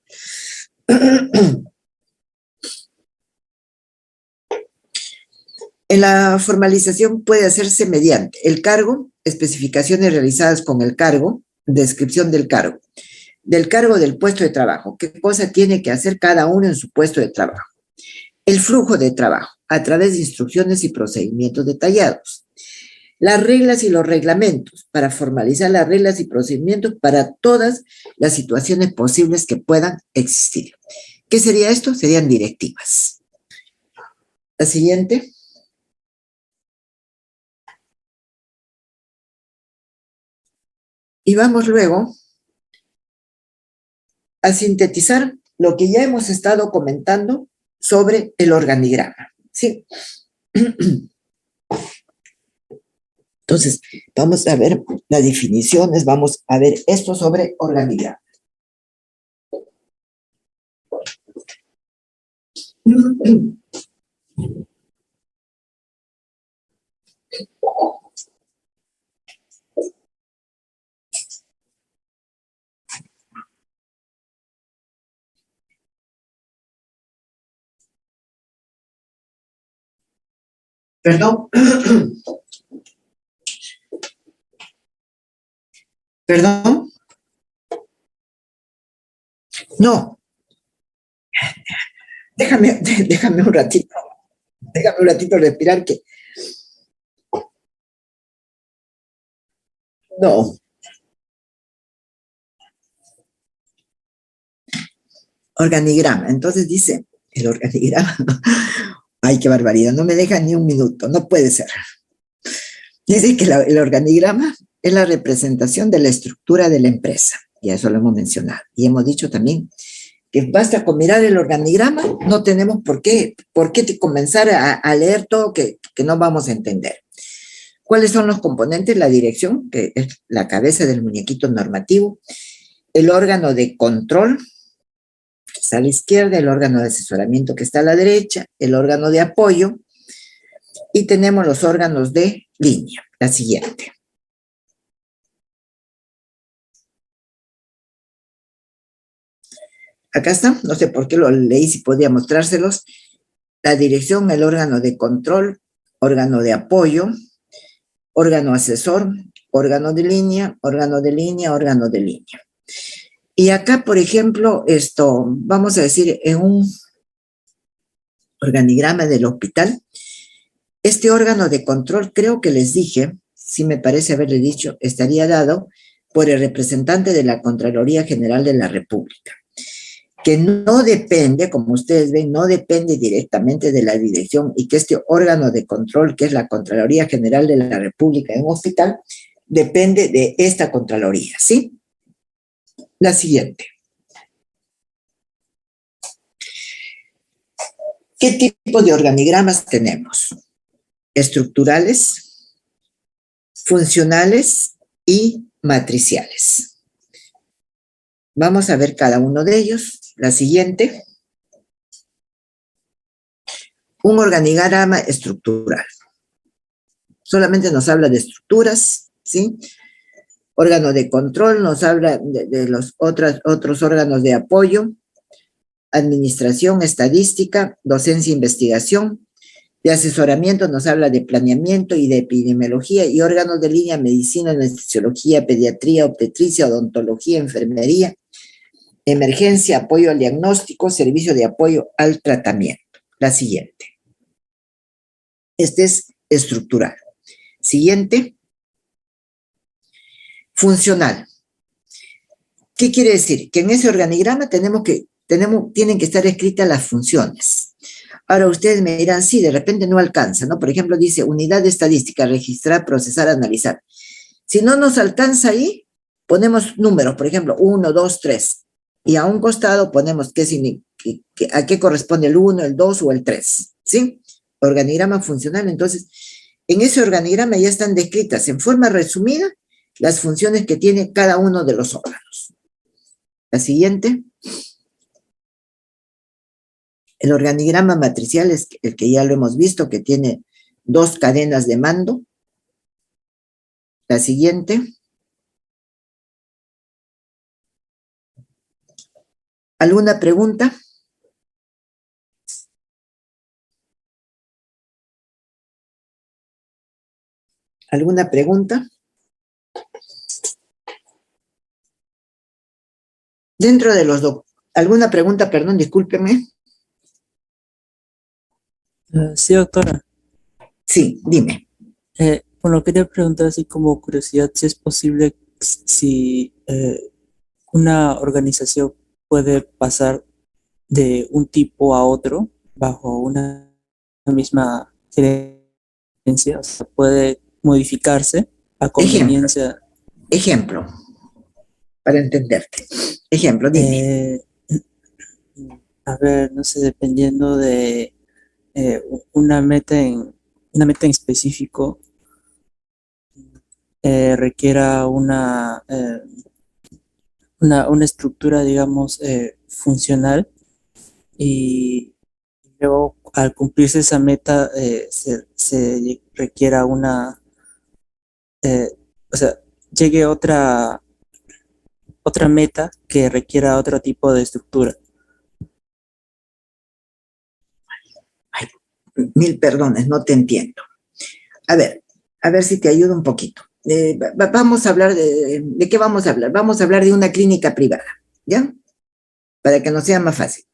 En la formalización puede hacerse mediante el cargo, especificaciones realizadas con el cargo, descripción del cargo del puesto de trabajo, qué cosa tiene que hacer cada uno en su puesto de trabajo, el flujo de trabajo a través de instrucciones y procedimientos detallados, las reglas y los reglamentos para formalizar las reglas y procedimientos para todas las situaciones posibles que puedan existir. ¿Qué sería esto? Serían directivas. La siguiente. Y vamos luego a sintetizar lo que ya hemos estado comentando sobre el organigrama. ¿Sí? Entonces, vamos a ver las definiciones, vamos a ver esto sobre organigrama. Perdón. Perdón. No, déjame un ratito. Déjame un ratito respirar que... No. Organigrama. Entonces dice, el organigrama... Ay, qué barbaridad. No me deja ni un minuto. No puede ser. Dice que el organigrama es la representación de la estructura de la empresa. Ya eso lo hemos mencionado. Y hemos dicho también que basta con mirar el organigrama, no tenemos por qué comenzar a leer todo que no vamos a entender. ¿Cuáles son los componentes? La dirección, que es la cabeza del muñequito normativo, el órgano de control, que está a la izquierda, el órgano de asesoramiento, que está a la derecha, el órgano de apoyo, y tenemos los órganos de línea, la siguiente. Acá está, no sé por qué lo leí, si podía mostrárselos. La dirección, el órgano de control, órgano de apoyo, órgano asesor, órgano de línea, órgano de línea, órgano de línea. Y acá, por ejemplo, vamos a decir, en un organigrama del hospital, este órgano de control, creo que les dije, si me parece haberle dicho, estaría dado por el representante de la Contraloría General de la República, que no depende, como ustedes ven, no depende directamente de la dirección, y que este órgano de control, que es la Contraloría General de la República en un hospital, depende de esta Contraloría, ¿sí? La siguiente. ¿Qué tipo de organigramas tenemos? Estructurales, funcionales y matriciales. Vamos a ver cada uno de ellos. La siguiente. Un organigrama estructural. Solamente nos habla de estructuras, ¿sí? Órgano de control nos habla de los otros órganos de apoyo, administración, estadística, docencia e investigación. De asesoramiento nos habla de planeamiento y de epidemiología, y órganos de línea, medicina, anestesiología, pediatría, obstetricia, odontología, enfermería, emergencia, apoyo al diagnóstico, servicio de apoyo al tratamiento. La siguiente. Este es estructural. Siguiente. Funcional. ¿Qué quiere decir? Que en ese organigrama tienen que estar escritas las funciones. Ahora ustedes me dirán, sí, de repente no alcanza, ¿no? Por ejemplo, dice unidad de estadística, registrar, procesar, analizar. Si no nos alcanza ahí, ponemos números, por ejemplo, 1, 2, 3. Y a un costado ponemos a qué corresponde el 1, el 2 o el 3, ¿sí? Organigrama funcional. Entonces, en ese organigrama ya están descritas en forma resumida las funciones que tiene cada uno de los órganos. La siguiente. El organigrama matricial es el que ya lo hemos visto, que tiene 2 cadenas de mando. La siguiente. ¿Alguna pregunta? ¿Alguna pregunta? Dentro de los ¿alguna pregunta? Perdón, discúlpeme. Sí, doctora. Sí, dime. Bueno, quería preguntar así como curiosidad si es posible si una organización puede pasar de un tipo a otro bajo una misma gerencia, o sea, puede modificarse a conveniencia. Ejemplo, para entenderte. Ejemplo, dime. A ver, no sé, dependiendo de una meta en específico, requiera una estructura, digamos, funcional, y luego al cumplirse esa meta se requiera o sea, llegue otra meta que requiera otro tipo de estructura. Ay, 1000 perdones, no te entiendo. A ver si te ayudo un poquito. Vamos a hablar ¿de qué vamos a hablar? Vamos a hablar de una clínica privada, ¿ya? Para que nos sea más fácil.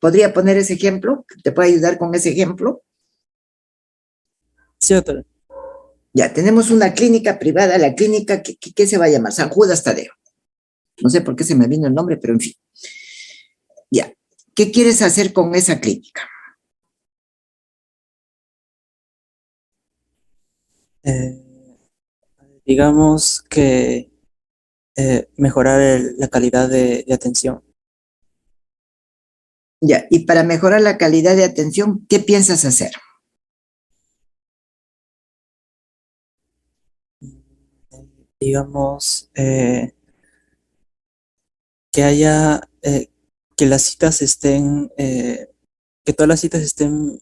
¿Podría poner ese ejemplo? ¿Te puedo ayudar con ese ejemplo? Sí, doctora. Ya, tenemos una clínica privada, la clínica, ¿qué se va a llamar? San Judas Tadeo. No sé por qué se me vino el nombre, pero en fin. Ya, ¿qué quieres hacer con esa clínica? Eh, digamos que mejorar la calidad de atención. Ya, y para mejorar la calidad de atención, ¿qué piensas hacer? Digamos que haya, que las citas estén, que todas las citas estén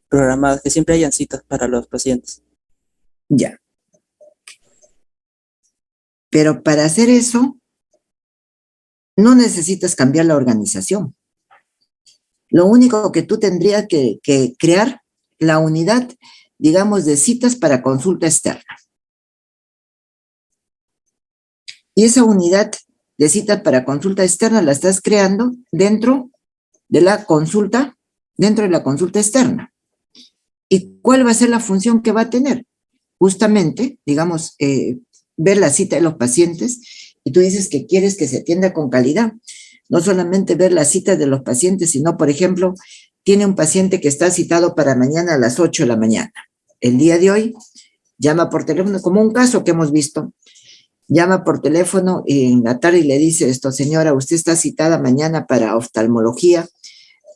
programadas, que siempre hayan citas para los pacientes. Ya, pero para hacer eso, no necesitas cambiar la organización. Lo único que tú tendrías que crear la unidad, digamos, de citas para consulta externa. Y esa unidad de citas para consulta externa la estás creando dentro de la consulta externa. ¿Y cuál va a ser la función que va a tener? Justamente, digamos, ver la cita de los pacientes, y tú dices que quieres que se atienda con calidad. No solamente ver la cita de los pacientes, sino, por ejemplo, tiene un paciente que está citado para mañana a las 8 de la mañana. El día de hoy llama por teléfono, como un caso que hemos visto, llama por teléfono y en la tarde le dice esto: señora, usted está citada mañana para oftalmología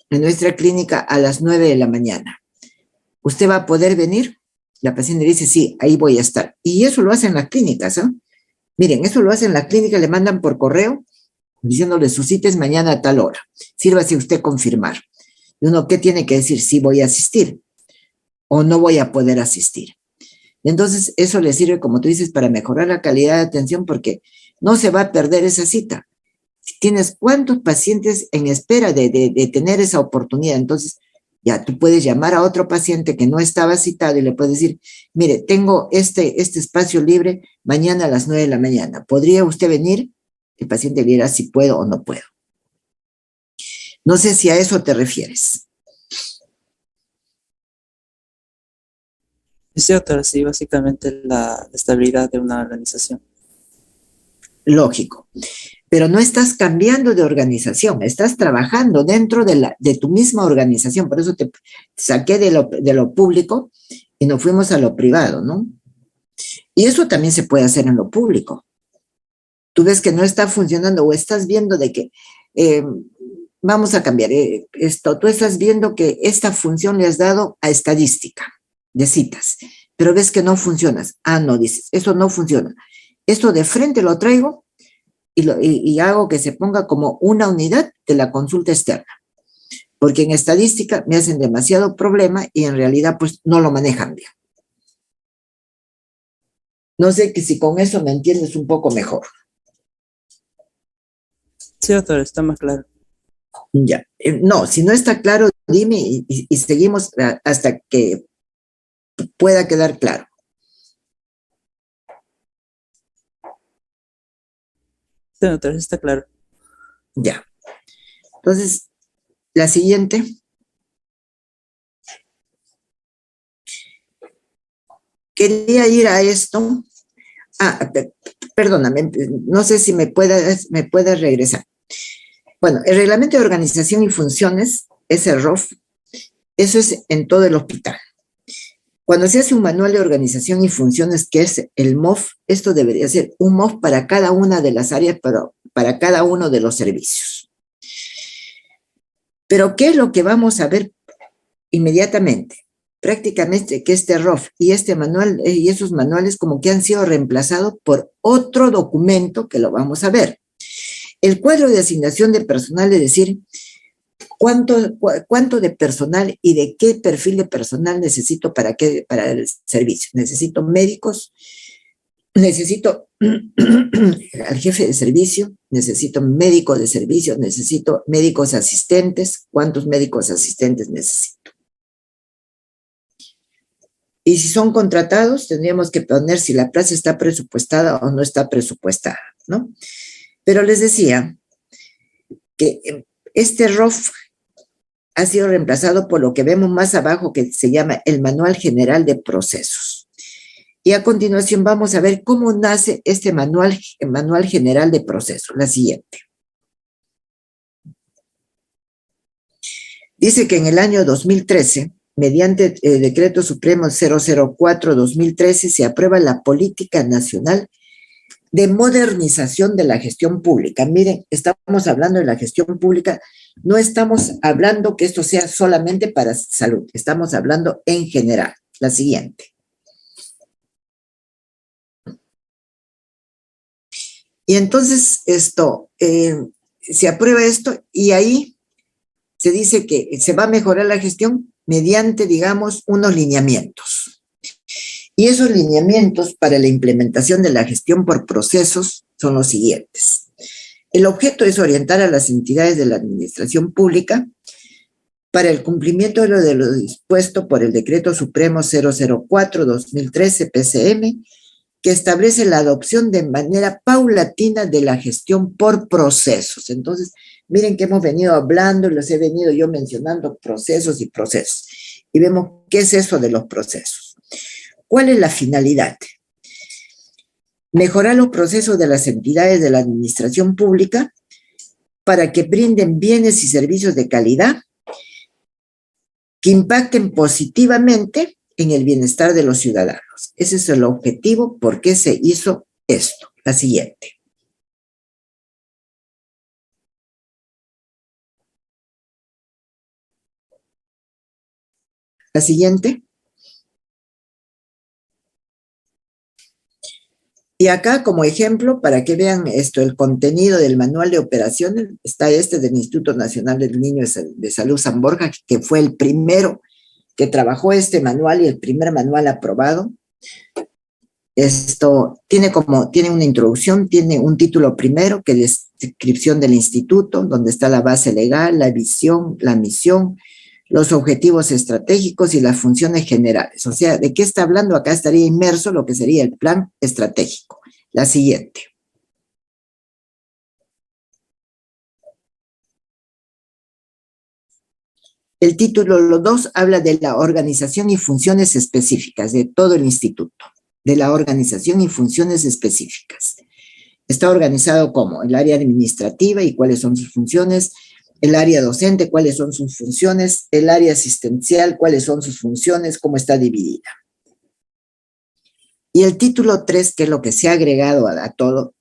en nuestra clínica a las 9 de la mañana. ¿Usted va a poder venir? La paciente dice, sí, ahí voy a estar. Y eso lo hacen las clínicas, ¿eh? Miren, eso lo hacen las clínicas, le mandan por correo diciéndole su cita es mañana a tal hora. Sírvase usted confirmar. Y uno, ¿qué tiene que decir? Sí voy a asistir o no voy a poder asistir. Entonces, eso le sirve, como tú dices, para mejorar la calidad de atención porque no se va a perder esa cita. Tienes cuántos pacientes en espera de tener esa oportunidad. Entonces, ya tú puedes llamar a otro paciente que no estaba citado y le puedes decir, mire, tengo este espacio libre mañana a las 9 de la mañana. ¿Podría usted venir? El paciente dirá si puedo o no puedo. No sé si a eso te refieres. Sí, doctora, sí, básicamente la estabilidad de una organización. Lógico. Pero no estás cambiando de organización, estás trabajando dentro de tu misma organización. Por eso te saqué de lo público y nos fuimos a lo privado, ¿no? Y eso también se puede hacer en lo público. Tú ves que no está funcionando o estás viendo de que, vamos a cambiar esto, tú estás viendo que esta función le has dado a estadística de citas, pero ves que no funciona. Ah, no, dices, eso no funciona. Esto de frente lo traigo y hago que se ponga como una unidad de la consulta externa. Porque en estadística me hacen demasiado problema y en realidad pues no lo manejan bien. No sé que si con eso me entiendes un poco mejor. Sí, doctora, está más claro. Ya. No, si no está claro, dime y seguimos hasta que pueda quedar claro. Sí, doctora, sí está claro. Ya. Entonces, la siguiente. Quería ir a esto. Ah, perdóname, no sé si me puedes regresar. Bueno, el reglamento de organización y funciones es el ROF. Eso es en todo el hospital. Cuando se hace un manual de organización y funciones, que es el MOF, esto debería ser un MOF para cada una de las áreas, pero para cada uno de los servicios. Pero, ¿qué es lo que vamos a ver inmediatamente? Prácticamente que este ROF y este manual y esos manuales como que han sido reemplazados por otro documento que lo vamos a ver. El cuadro de asignación de personal, es decir, cuánto de personal y de qué perfil de personal necesito para el servicio. Necesito médicos, necesito al jefe de servicio, necesito médico de servicio, necesito médicos asistentes. ¿Cuántos médicos asistentes necesito? Y si son contratados, tendríamos que poner si la plaza está presupuestada o no está presupuestada, ¿no? Pero les decía que este ROF ha sido reemplazado por lo que vemos más abajo, que se llama el Manual General de Procesos. Y a continuación vamos a ver cómo nace este Manual General de Procesos. La siguiente. Dice que en el año 2013, mediante el Decreto Supremo 004-2013, se aprueba la Política Nacional de Modernización de la Gestión Pública. Miren, estamos hablando de la gestión pública, no estamos hablando que esto sea solamente para salud, estamos hablando en general. La siguiente. Y entonces se aprueba esto y ahí se dice que se va a mejorar la gestión mediante, digamos, unos lineamientos. Y esos lineamientos para la implementación de la gestión por procesos son los siguientes. El objeto es orientar a las entidades de la administración pública para el cumplimiento de lo dispuesto por el Decreto Supremo 004-2013 PCM, que establece la adopción de manera paulatina de la gestión por procesos. Entonces, miren que hemos venido hablando, les he venido yo mencionando procesos y procesos. Y vemos qué es eso de los procesos. ¿Cuál es la finalidad? Mejorar los procesos de las entidades de la administración pública para que brinden bienes y servicios de calidad que impacten positivamente en el bienestar de los ciudadanos. Ese es el objetivo, ¿por qué se hizo esto? La siguiente. La siguiente. Y acá, como ejemplo, para que vean esto, el contenido del manual de operaciones, está este del Instituto Nacional del Niño de Salud San Borja, que fue el primero que trabajó este manual y el primer manual aprobado. Esto tiene una introducción, tiene un título primero, que es descripción del instituto, donde está la base legal, la visión, la misión, los objetivos estratégicos y las funciones generales. O sea, ¿de qué está hablando? Acá estaría inmerso lo que sería el plan estratégico. La siguiente. El título 2 habla de la organización y funciones específicas de todo el instituto, de la organización y funciones específicas. Está organizado como el área administrativa y cuáles son sus funciones, el área docente, cuáles son sus funciones, el área asistencial, cuáles son sus funciones, cómo está dividida. Y el título 3, que es lo que se ha agregado a todo,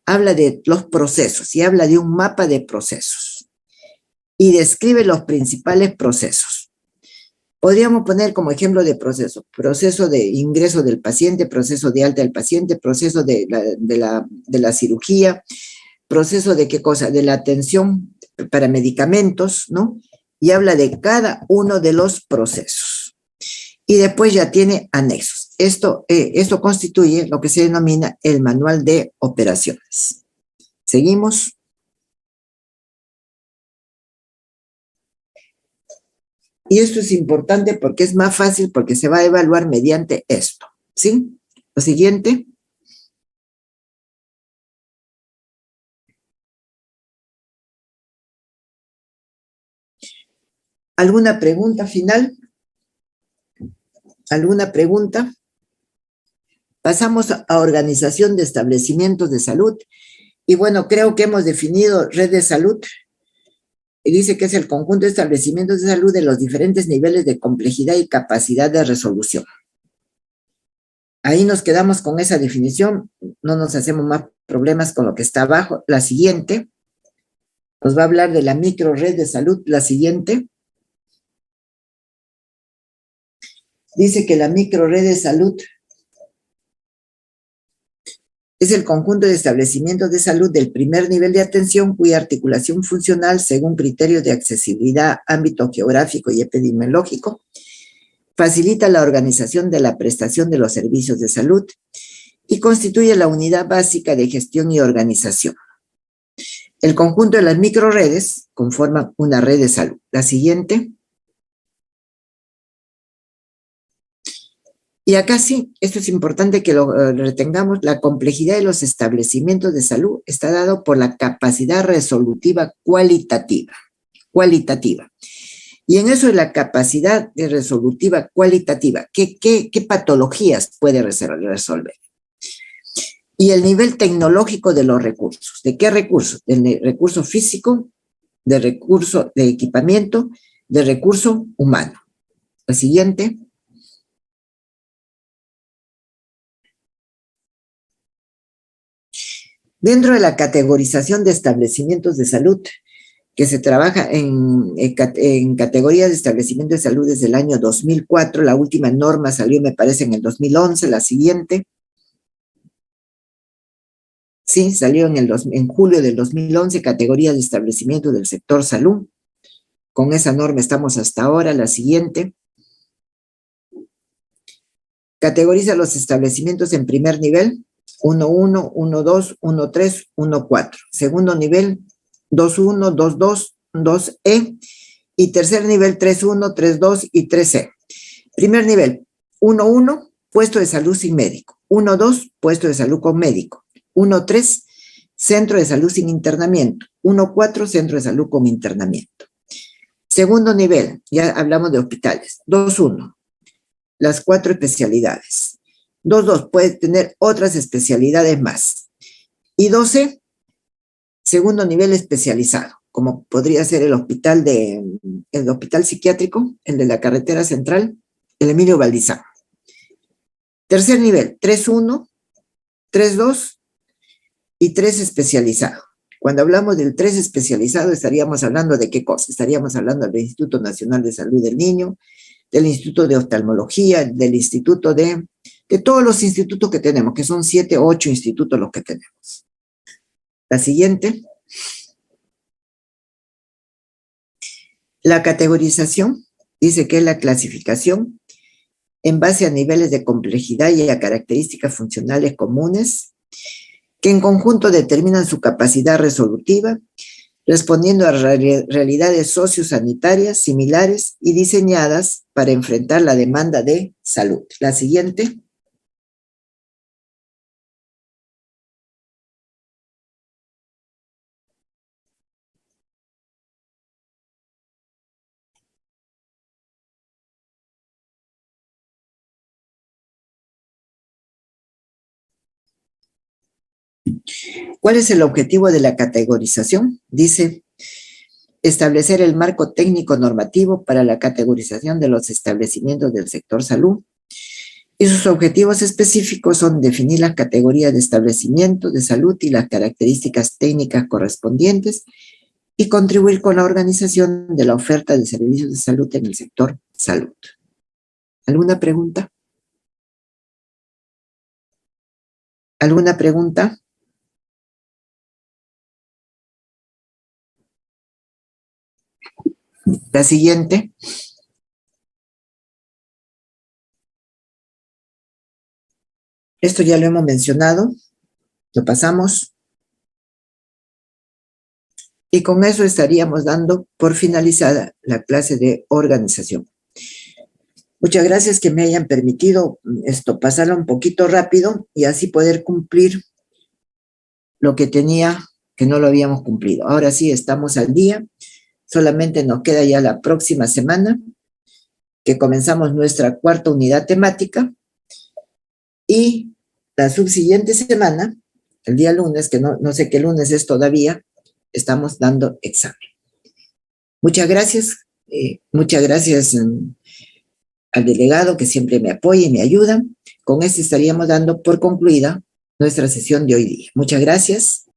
habla de los procesos y habla de un mapa de procesos y describe los principales procesos. Podríamos poner como ejemplo de proceso, proceso de ingreso del paciente, proceso de alta del paciente, proceso de la cirugía, proceso de qué cosa, de la atención para medicamentos, ¿no? Y habla de cada uno de los procesos. Y después ya tiene anexos. Esto constituye lo que se denomina el manual de operaciones. Seguimos. Y esto es importante porque es más fácil, porque se va a evaluar mediante esto, ¿sí? Lo siguiente. ¿Alguna pregunta final? ¿Alguna pregunta? Pasamos a organización de establecimientos de salud. Y bueno, creo que hemos definido red de salud. Y dice que es el conjunto de establecimientos de salud de los diferentes niveles de complejidad y capacidad de resolución. Ahí nos quedamos con esa definición, no nos hacemos más problemas con lo que está abajo. La siguiente, nos va a hablar de la microred de salud. La siguiente. Dice que la microred de salud es el conjunto de establecimientos de salud del primer nivel de atención cuya articulación funcional, según criterios de accesibilidad, ámbito geográfico y epidemiológico, facilita la organización de la prestación de los servicios de salud y constituye la unidad básica de gestión y organización. El conjunto de las microredes conforman una red de salud. La siguiente. Y acá sí, esto es importante que lo retengamos, la complejidad de los establecimientos de salud está dado por la capacidad resolutiva cualitativa. Y en eso es la capacidad de resolutiva cualitativa. ¿Qué patologías puede resolver? Y el nivel tecnológico de los recursos. ¿De qué recursos? Del recurso físico, del recurso de equipamiento, del recurso humano. La siguiente. Dentro de la categorización de establecimientos de salud, que se trabaja en categorías de establecimiento de salud desde el año 2004, la última norma salió, me parece, en el 2011, la siguiente. Sí, salió en julio del 2011, categorías de establecimiento del sector salud. Con esa norma estamos hasta ahora, la siguiente. Categoriza los establecimientos en primer nivel, 1.1, 1.2, 1.3, 1.4. Segundo nivel, 2.1, 2.2, 2E. Y tercer nivel, 3.1, 3.2 y 3E. Primer nivel, 1.1, puesto de salud sin médico. 1.2, puesto de salud con médico. 1.3, centro de salud sin internamiento. 1.4, centro de salud con internamiento. Segundo nivel, ya hablamos de hospitales. 2.1, las 4 especialidades. 2.2, puede tener otras especialidades más. Y 12, segundo nivel especializado, como podría ser el hospital psiquiátrico, el de la carretera central, el Emilio Valdizán. Tercer nivel, 3.1, 3.2 y 3 especializado. Cuando hablamos del 3 especializado, estaríamos hablando de qué cosa? Estaríamos hablando del Instituto Nacional de Salud del Niño, del Instituto de Oftalmología, del Instituto de todos los institutos que tenemos, que son 7 o 8 institutos los que tenemos. La siguiente. La categorización dice que es la clasificación en base a niveles de complejidad y a características funcionales comunes que en conjunto determinan su capacidad resolutiva, respondiendo a realidades sociosanitarias similares y diseñadas para enfrentar la demanda de salud. La siguiente. ¿Cuál es el objetivo de la categorización? Dice, establecer el marco técnico normativo para la categorización de los establecimientos del sector salud. Y sus objetivos específicos son definir las categorías de establecimientos de salud y las características técnicas correspondientes y contribuir con la organización de la oferta de servicios de salud en el sector salud. ¿Alguna pregunta? ¿Alguna pregunta? La siguiente. Esto ya lo hemos mencionado, lo pasamos. Y con eso estaríamos dando por finalizada la clase de organización. Muchas gracias que me hayan permitido pasarla un poquito rápido y así poder cumplir lo que tenía, que no lo habíamos cumplido. Ahora sí estamos al día, solamente nos queda ya la próxima semana, que comenzamos nuestra 4ª unidad temática, y la subsiguiente semana, el día lunes, que no sé qué lunes es todavía, estamos dando examen. Muchas gracias al delegado que siempre me apoya y me ayuda. Con esto estaríamos dando por concluida nuestra sesión de hoy día. Muchas gracias.